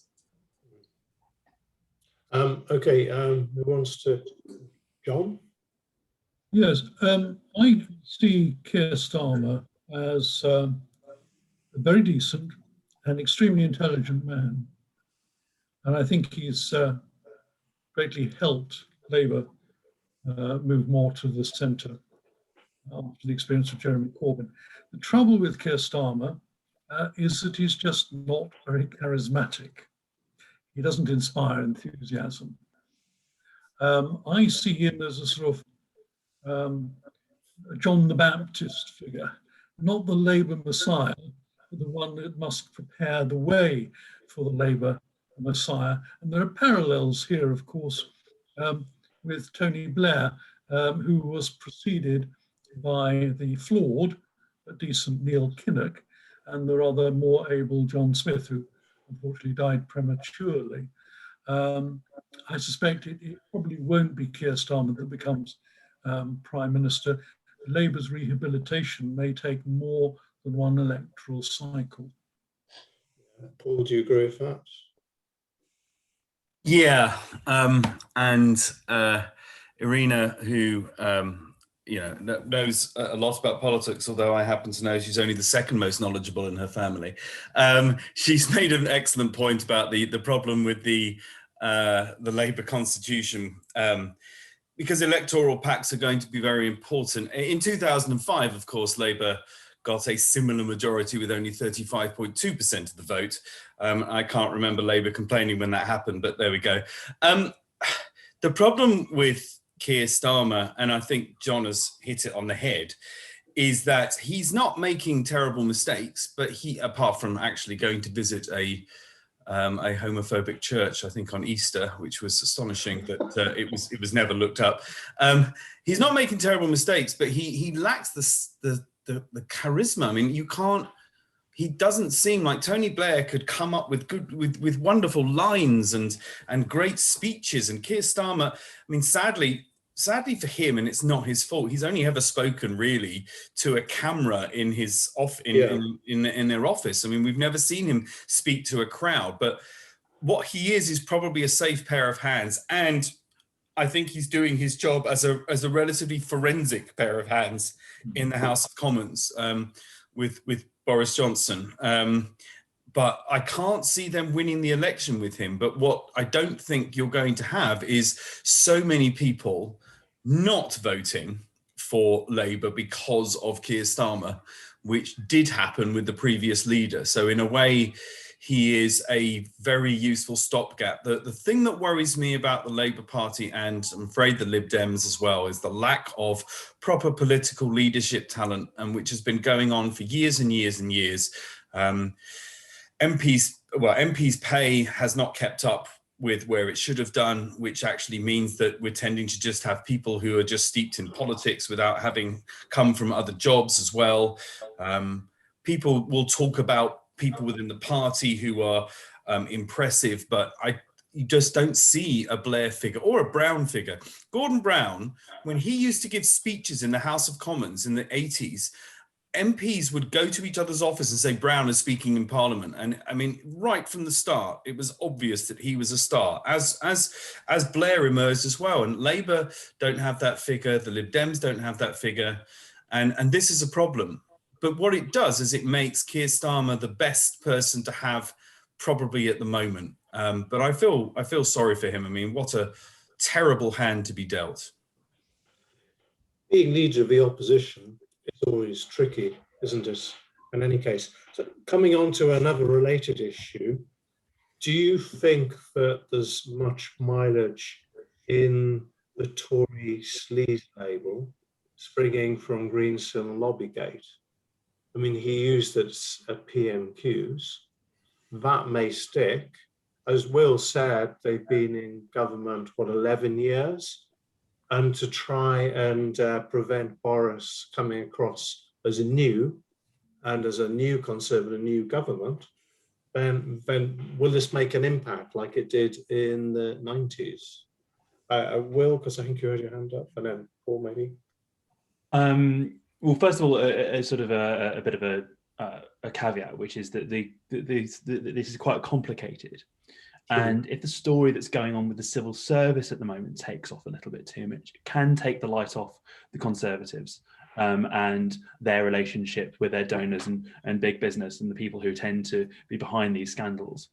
Speaker 1: Okay, who wants to? John?
Speaker 2: Yes, I see Keir Starmer as a very decent and extremely intelligent man. And I think he's greatly helped Labour move more to the centre after the experience of Jeremy Corbyn. The trouble with Keir Starmer is that he's just not very charismatic. He doesn't inspire enthusiasm. I see him as a sort of John the Baptist figure, not the Labour Messiah, but the one that must prepare the way for the Labour Messiah. And there are parallels here, of course, with Tony Blair, who was preceded by the flawed but decent Neil Kinnock and the rather more able John Smith, who unfortunately died prematurely. I suspect it probably won't be Keir Stammer that becomes Prime Minister. Labour's rehabilitation may take more than one electoral cycle.
Speaker 1: Paul, do you agree with that?
Speaker 6: Yeah, and Irina, who knows a lot about politics, although I happen to know she's only the second most knowledgeable in her family. She's made an excellent point about the problem with the Labour constitution, because electoral pacts are going to be very important. In 2005, of course, Labour got a similar majority with only 35.2% of the vote. I can't remember Labour complaining when that happened, but there we go. The problem with Keir Stammer, and I think John has hit it on the head, is that he's not making terrible mistakes, but he, apart from actually going to visit a homophobic church, I think on Easter, which was astonishing that it was never looked up. He's not making terrible mistakes, but he lacks the charisma. I mean, you can't. He doesn't seem like Tony Blair could come up with with wonderful lines and great speeches, and Keir Stammer. I mean, sadly for him, and it's not his fault, he's only ever spoken really to a camera in his in their office. I mean, we've never seen him speak to a crowd, but what he is probably a safe pair of hands, and I think he's doing his job as a relatively forensic pair of hands in the House of Commons with Boris Johnson. But I can't see them winning the election with him. But what I don't think you're going to have is so many people not voting for Labour because of Keir Stammer, which did happen with the previous leader. So in a way, he is a very useful stopgap. The thing that worries me about the Labour Party, and I'm afraid the Lib Dems as well, is the lack of proper political leadership talent, and which has been going on for years and years and years. MPs' pay has not kept up with where it should have done, which actually means that we're tending to just have people who are just steeped in politics without having come from other jobs as well. People will talk about people within the party who are impressive, but you just don't see a Blair figure or a Brown figure. Gordon Brown, when he used to give speeches in the House of Commons in the 80s, MPs would go to each other's office and say Brown is speaking in Parliament. And I mean, right from the start, it was obvious that he was a star, as Blair emerged as well. And Labour don't have that figure, the Lib Dems don't have that figure, and this is a problem. But what it does is it makes Keir Starmer the best person to have probably at the moment. But I feel sorry for him. I mean, what a terrible hand to be dealt.
Speaker 1: Being leader of the opposition is always tricky, isn't it? In any case. So coming on to another related issue, do you think that there's much mileage in the Tory sleaze label springing from Greensill and Lobbygate? I mean, he used it at PMQs. That may stick. As Will said, they've been in government, 11 years? And to try and prevent Boris coming across as a new Conservative, new government, then will this make an impact like it did in the 90s? Will, because I think you had your hand up, and then Paul maybe.
Speaker 5: Well, first of all, a sort of a bit of a caveat, which is that this is quite complicated. Sure. And if the story that's going on with the civil service at the moment takes off a little bit too much, it can take the light off the Conservatives and their relationship with their donors and big business and the people who tend to be behind these scandals.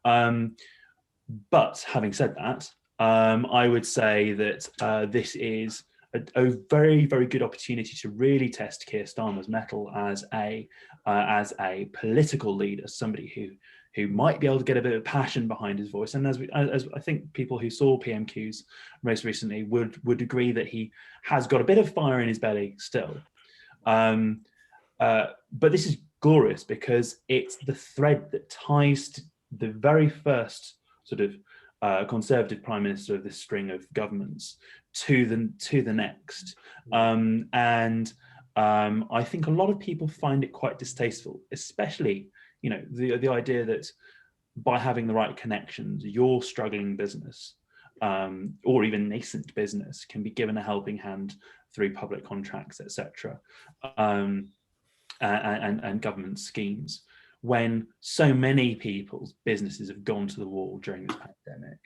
Speaker 5: But having said that, I would say that this is a very, very good opportunity to really test Keir Starmer's mettle as a political leader, somebody who who might be able to get a bit of passion behind his voice. And as I think people who saw PMQs most recently would agree that he has got a bit of fire in his belly still. But this is glorious because it's the thread that ties to the very first sort of Conservative Prime Minister of this string of governments to the next. I think a lot of people find it quite distasteful, especially, you know, the idea that by having the right connections, your struggling business or even nascent business can be given a helping hand through public contracts, etc., and government schemes, when so many people's businesses have gone to the wall during this pandemic.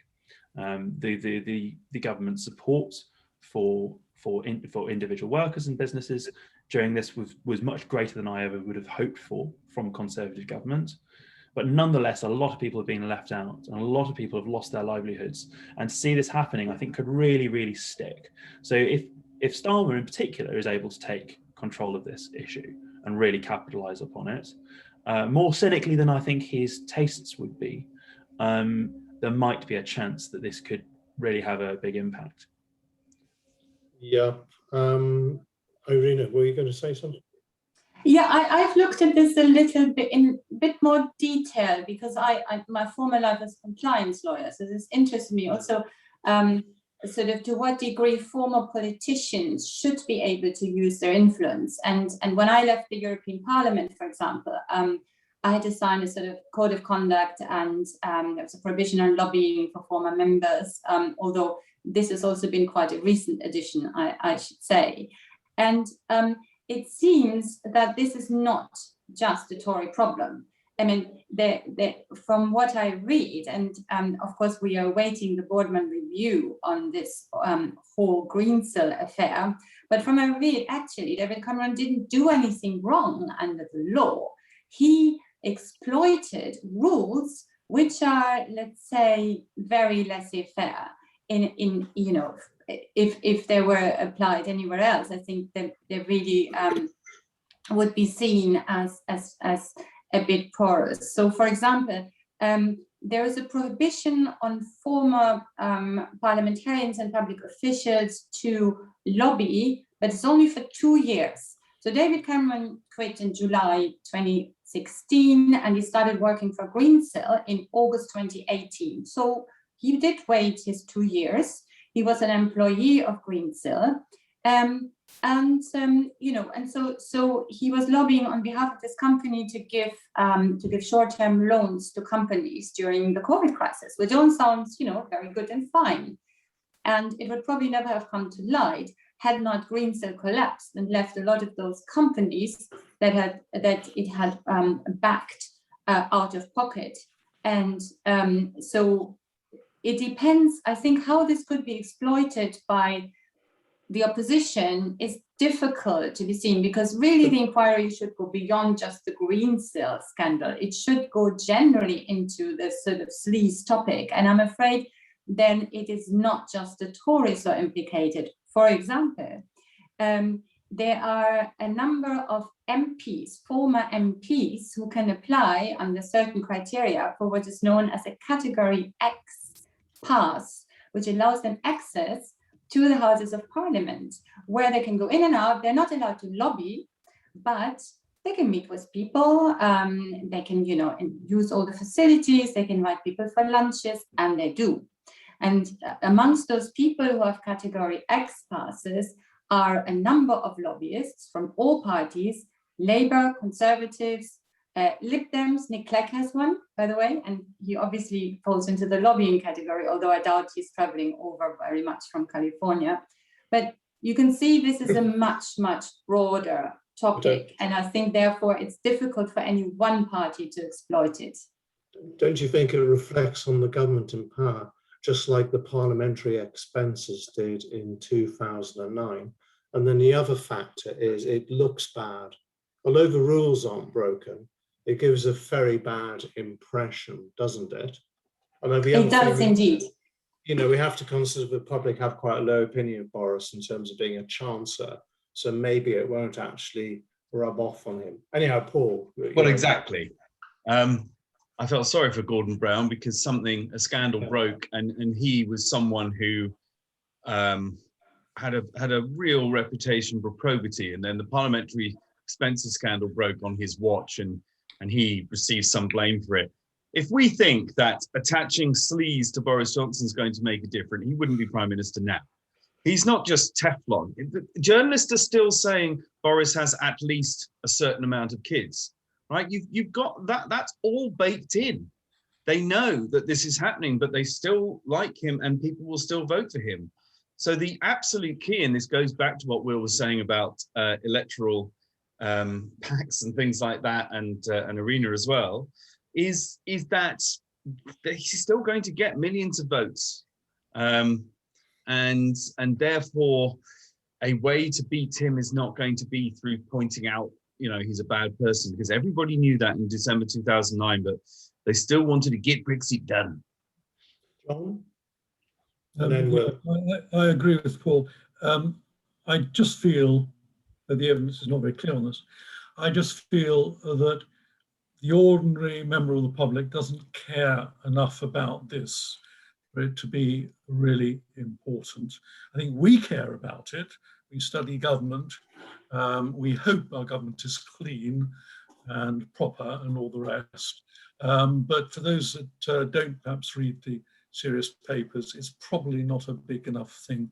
Speaker 5: The government support for individual workers and businesses during this was much greater than I ever would have hoped for from Conservative government. But nonetheless, a lot of people have been left out and a lot of people have lost their livelihoods. And to see this happening, I think could really, really stick. So if Stammer in particular is able to take control of this issue and really capitalize upon it, more cynically than I think his tastes would be, there might be a chance that this could really have a big impact.
Speaker 1: Yeah. Irina, were you going to say something?
Speaker 3: Yeah, I've looked at this a little bit in a bit more detail because my former life as compliance lawyer, so this interests me also. Sort of to what degree former politicians should be able to use their influence. And when I left the European Parliament, for example, I had to sign a sort of code of conduct, and there was a provision on lobbying for former members, although this has also been quite a recent addition, I should say. And it seems that this is not just a Tory problem. I mean, from what I read, and of course we are awaiting the Boardman review on this whole Greensill affair, but from I read, actually, David Cameron didn't do anything wrong under the law. He exploited rules which are, let's say, very laissez-faire. In you know, if they were applied anywhere else, I think that they really would be seen as a bit porous. So, for example, there is a prohibition on former parliamentarians and public officials to lobby, but it's only for 2 years. So David Cameron quit in July 2016, and he started working for Greensill in August 2018. So he did wait his 2 years. He was an employee of Greensill. You know, and so he was lobbying on behalf of this company to give short-term loans to companies during the COVID crisis, which all sounds, you know, very good and fine. And it would probably never have come to light had not Greensill collapsed and left a lot of those companies that it had backed out of pocket. And so it depends, I think, how this could be exploited by the opposition is difficult to be seen, because really the inquiry should go beyond just the Greensill scandal. It should go generally into the sort of sleaze topic. And I'm afraid then it is not just the Tories who are implicated. For example, there are a number of MPs, former MPs, who can apply under certain criteria for what is known as a Category X pass, which allows them access to the Houses of Parliament, where they can go in and out. They're not allowed to lobby, but they can meet with people. They can, you know, use all the facilities. They can invite people for lunches, and they do. And amongst those people who have Category X passes are a number of lobbyists from all parties: Labour, Conservatives, Lib Dems. Nick Clegg has one, by the way, and he obviously falls into the lobbying category, although I doubt he's traveling over very much from California. But you can see this is a much, much broader topic, and I think therefore it's difficult for any one party to exploit it.
Speaker 1: Don't you think it reflects on the government in power, just like the parliamentary expenses did in 2009? And then the other factor is it looks bad. Although the rules aren't broken, it gives a very bad impression, doesn't it?
Speaker 3: It does indeed.
Speaker 1: You know, we have to consider the public have quite a low opinion of Boris in terms of being a chancer, so maybe it won't actually rub off on him. Anyhow, Paul.
Speaker 4: Well, exactly. I felt sorry for Gordon Brown because a scandal broke, and he was someone who had a real reputation for probity, and then the parliamentary expenses scandal broke on his watch, and he received some blame for it. If we think that attaching sleaze to Boris Johnson is going to make a difference, he wouldn't be Prime Minister now. He's not just Teflon. Journalists are still saying Boris has at least a certain amount of kids, right? You've got that, that's all baked in. They know that this is happening, but they still like him and people will still vote for him. So the absolute key, and this goes back to what Will was saying about electoral pacts and things like that, and Irina as well, is that he's still going to get millions of votes. And therefore a way to beat him is not going to be through pointing out, you know, he's a bad person, because everybody knew that in December 2009, but they still wanted to get Brexit done.
Speaker 1: John?
Speaker 2: I agree with Paul. I just feel that the evidence is not very clear on this. I just feel that the ordinary member of the public doesn't care enough about this for it to be really important. I think we care about it. We study government. We hope our government is clean and proper and all the rest. But for those that don't perhaps read the serious papers, it's probably not a big enough thing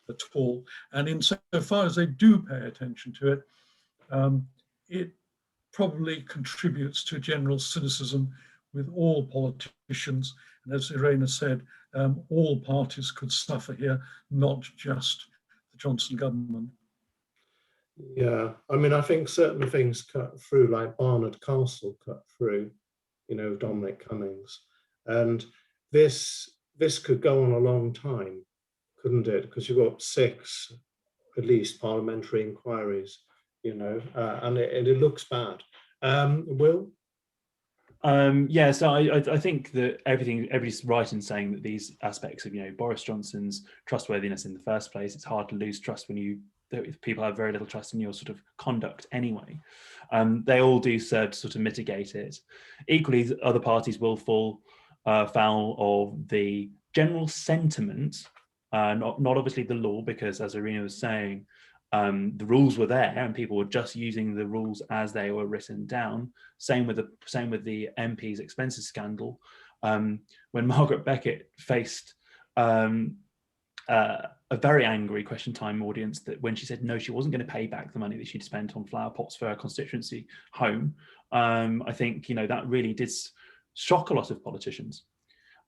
Speaker 2: at all. And insofar as they do pay attention to it, it probably contributes to general cynicism with all politicians. And as Irina said, all parties could suffer here, not just the Johnson government.
Speaker 1: Yeah, I mean, I think certain things cut through, like Barnard Castle cut through, you know, Dominic Cummings. And this could go on a long time, couldn't it? Because you've got 6, at least, parliamentary inquiries, you know, and it looks bad. Will?
Speaker 5: Yeah, so I think that everybody's right in saying that these aspects of, you know, Boris Johnson's trustworthiness in the first place, it's hard to lose trust when people have very little trust in your sort of conduct anyway. They all do serve to sort of mitigate it. Equally, other parties will fall foul of the general sentiment, not obviously the law, because as Irina was saying, the rules were there and people were just using the rules as they were written down. Same with the MP's expenses scandal. When Margaret Beckett faced a very angry Question Time audience, that when she said no, she wasn't going to pay back the money that she'd spent on flower pots for her constituency home, I think, you know, that really did shock a lot of politicians.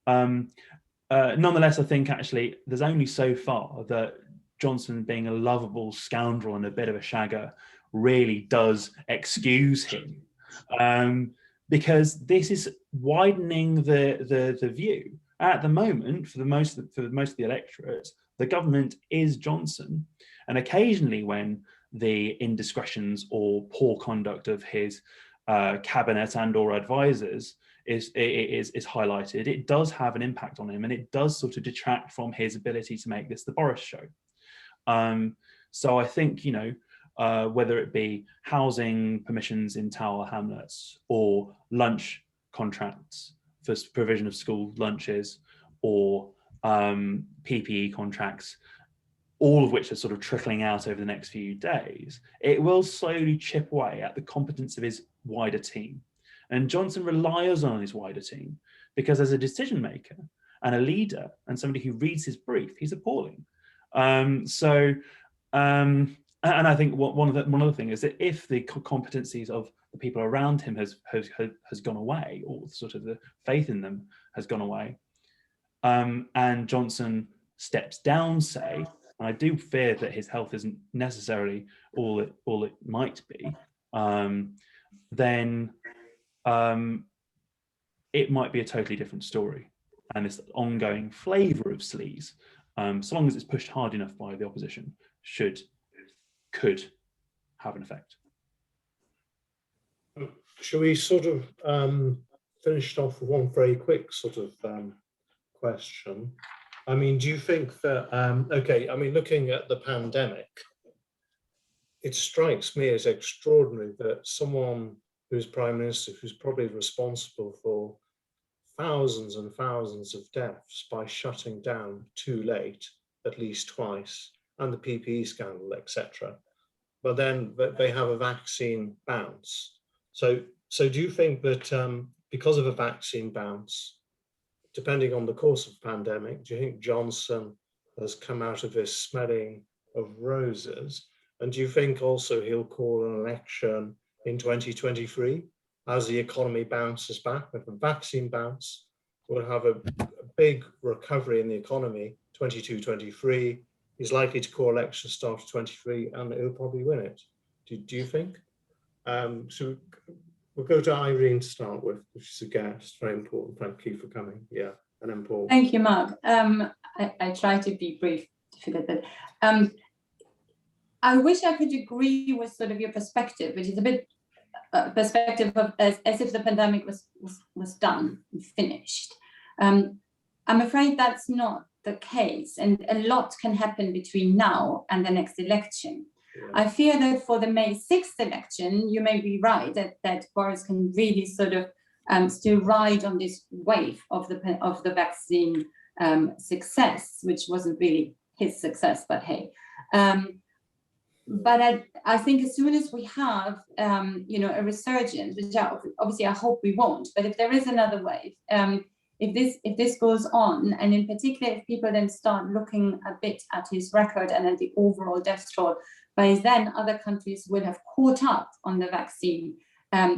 Speaker 5: Nonetheless, I think actually there's only so far that Johnson, being a lovable scoundrel and a bit of a shagger, really does excuse him, because this is widening the view. At the moment, for most of the electorate, the government is Johnson, and occasionally when the indiscretions or poor conduct of his cabinet and/or advisors is highlighted, it does have an impact on him, and it does sort of detract from his ability to make this the Boris show. So I think, you know, whether it be housing permissions in Tower Hamlets or lunch contracts for provision of school lunches, or PPE contracts, all of which are sort of trickling out over the next few days, it will slowly chip away at the competence of his wider team. And Johnson relies on his wider team because as a decision maker and a leader and somebody who reads his brief, he's appalling. And I think one of the things is that if the competencies of the people around him has gone away, or sort of the faith in them has gone away, and Johnson steps down, say, and I do fear that his health isn't necessarily all it might be, then it might be a totally different story. And this ongoing flavour of sleaze, so long as it's pushed hard enough by the opposition, could have an effect.
Speaker 1: Shall we sort of finish off with one very quick sort of question? I mean, do you think that, okay, I mean, looking at the pandemic, it strikes me as extraordinary that someone who's Prime Minister, who's probably responsible for thousands and thousands of deaths by shutting down too late, at least twice, and the PPE scandal, etc. But then they have a vaccine bounce. So do you think that because of a vaccine bounce, depending on the course of the pandemic, do you think Johnson has come out of this smelling of roses? And do you think also he'll call an election in 2023 as the economy bounces back? With the vaccine bounce, we'll have a big recovery in the economy, 22-23. He's likely to call elections start of 23 and he'll probably win it. Do you think? So we'll go to Irene to start with, which is a guest, very important. Thank you for coming. Yeah, and then Paul.
Speaker 3: Thank you, Mark. I try to be brief to forget that. I wish I could agree with sort of your perspective, which is a bit perspective of as if the pandemic was done and finished. I'm afraid that's not the case, and a lot can happen between now and the next election.
Speaker 1: Yeah.
Speaker 3: I fear that for the May 6th election, you may be right that Boris can really sort of still ride on this wave of the vaccine success, which wasn't really his success, but hey. But I think as soon as we have, a resurgence, which obviously I hope we won't, but if there is another wave, if this goes on, and in particular, if people then start looking a bit at his record and at the overall death toll, by then other countries will have caught up on the vaccine,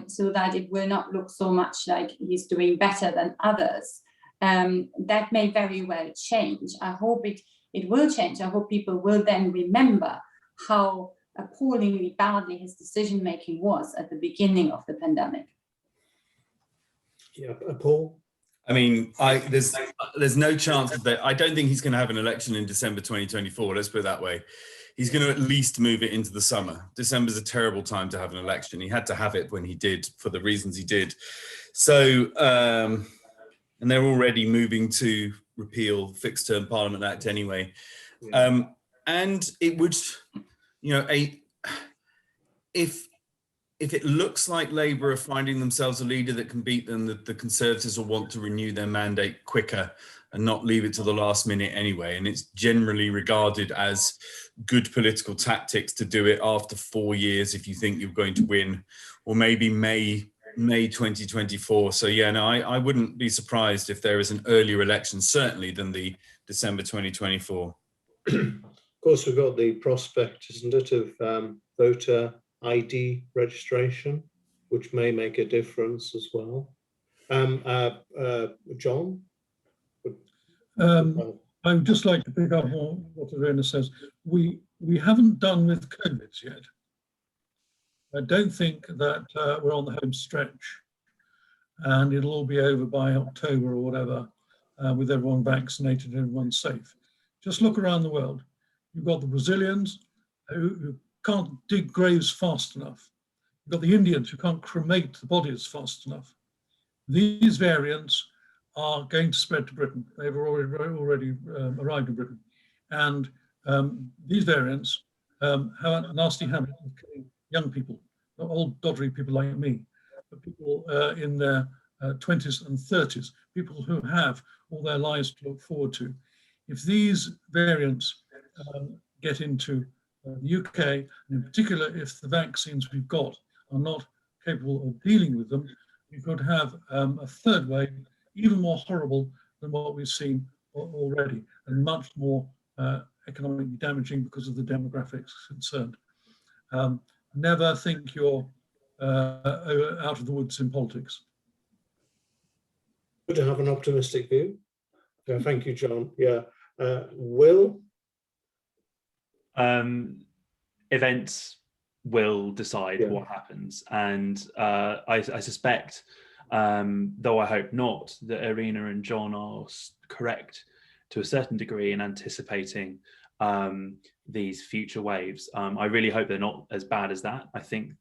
Speaker 3: so that it will not look so much like he's doing better than others. That may very well change. I hope it will change. I hope people will then remember how appallingly badly his decision-making was at the beginning of the pandemic.
Speaker 1: Yeah, Paul?
Speaker 6: I mean, there's no chance that I don't think he's going to have an election in December 2024. Let's put it that way. He's going to at least move it into the summer. December's a terrible time to have an election. He had to have it when he did, for the reasons he did. So, and they're already moving to repeal Fixed Term Parliament Act anyway. Yeah. And it would, if it looks like Labour are finding themselves a leader that can beat them, the Conservatives will want to renew their mandate quicker and not leave it to the last minute anyway. And it's generally regarded as good political tactics to do it after 4 years if you think you're going to win, or maybe May 2024. So yeah, no, I wouldn't be surprised if there is an earlier election, certainly than the December 2024.
Speaker 1: Of course, we've got the prospect, isn't it, of voter ID registration, which may make a difference as well. John?
Speaker 2: I would just like to pick up on what Irina says. We haven't done with COVID yet. I don't think that we're on the home stretch and it'll all be over by October or whatever, with everyone vaccinated and everyone safe. Just look around the world. You've got the Brazilians who can't dig graves fast enough. You've got the Indians who can't cremate the bodies fast enough. These variants are going to spread to Britain. They've already arrived in Britain. And these variants have a nasty habit of killing young people, not old doddery people like me, but people in their 20s and 30s, people who have all their lives to look forward to. If these variants get into the UK, and in particular, if the vaccines we've got are not capable of dealing with them, we could have a third wave, even more horrible than what we've seen already, and much more economically damaging because of the demographics concerned. Never think you're out of the woods in politics.
Speaker 1: Good to have an optimistic view. Yeah, thank you, John. Yeah, Will?
Speaker 5: Events will decide what happens, and I suspect, though I hope not, that Irina and John are correct to a certain degree in anticipating these future waves. I really hope they're not as bad as that. I think,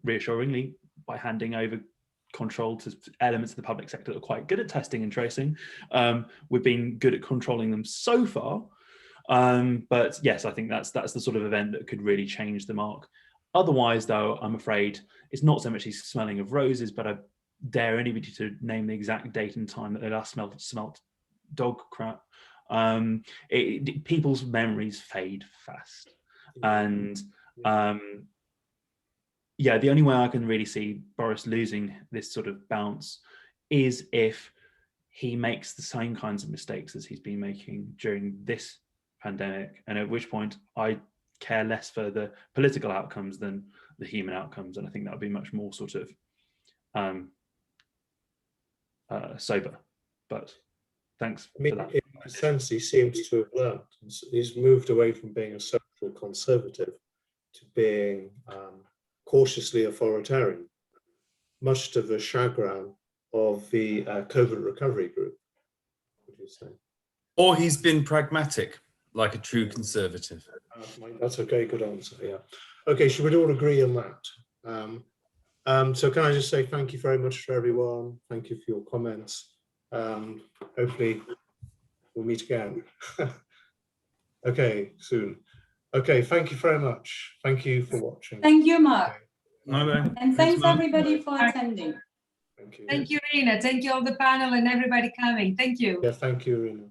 Speaker 5: reassuringly, by handing over control to elements of the public sector that are quite good at testing and tracing, we've been good at controlling them so far. But yes, I think that's the sort of event that could really change the mark. Otherwise, though, I'm afraid it's not so much he's smelling of roses, but dare anybody to name the exact date and time that they last smelt dog crap. People's memories fade fast, and yeah, the only way I can really see Boris losing this sort of bounce is if he makes the same kinds of mistakes as he's been making during this pandemic, and at which point I care less for the political outcomes than the human outcomes, and I think that would be much more sort of sober. But thanks
Speaker 1: I mean,
Speaker 5: for that.
Speaker 1: in a sense, he seems to have learned. He's moved away from being a social conservative to being cautiously authoritarian, much to the chagrin of the COVID recovery group, would you say?
Speaker 6: Or he's been pragmatic, like a true conservative.
Speaker 1: That's a very good answer, yeah. Okay, should we all agree on that? So can I just say thank you very much to everyone. Thank you for your comments. Hopefully we'll meet again. Okay, soon. Okay, thank you very much. Thank you for watching.
Speaker 3: Thank you, Mark.
Speaker 6: Bye-bye.
Speaker 3: And thanks everybody for attending.
Speaker 1: Thank you.
Speaker 7: Thank you, Irina. Thank you all the panel and everybody coming. Thank you.
Speaker 1: Yeah, thank you, Irina.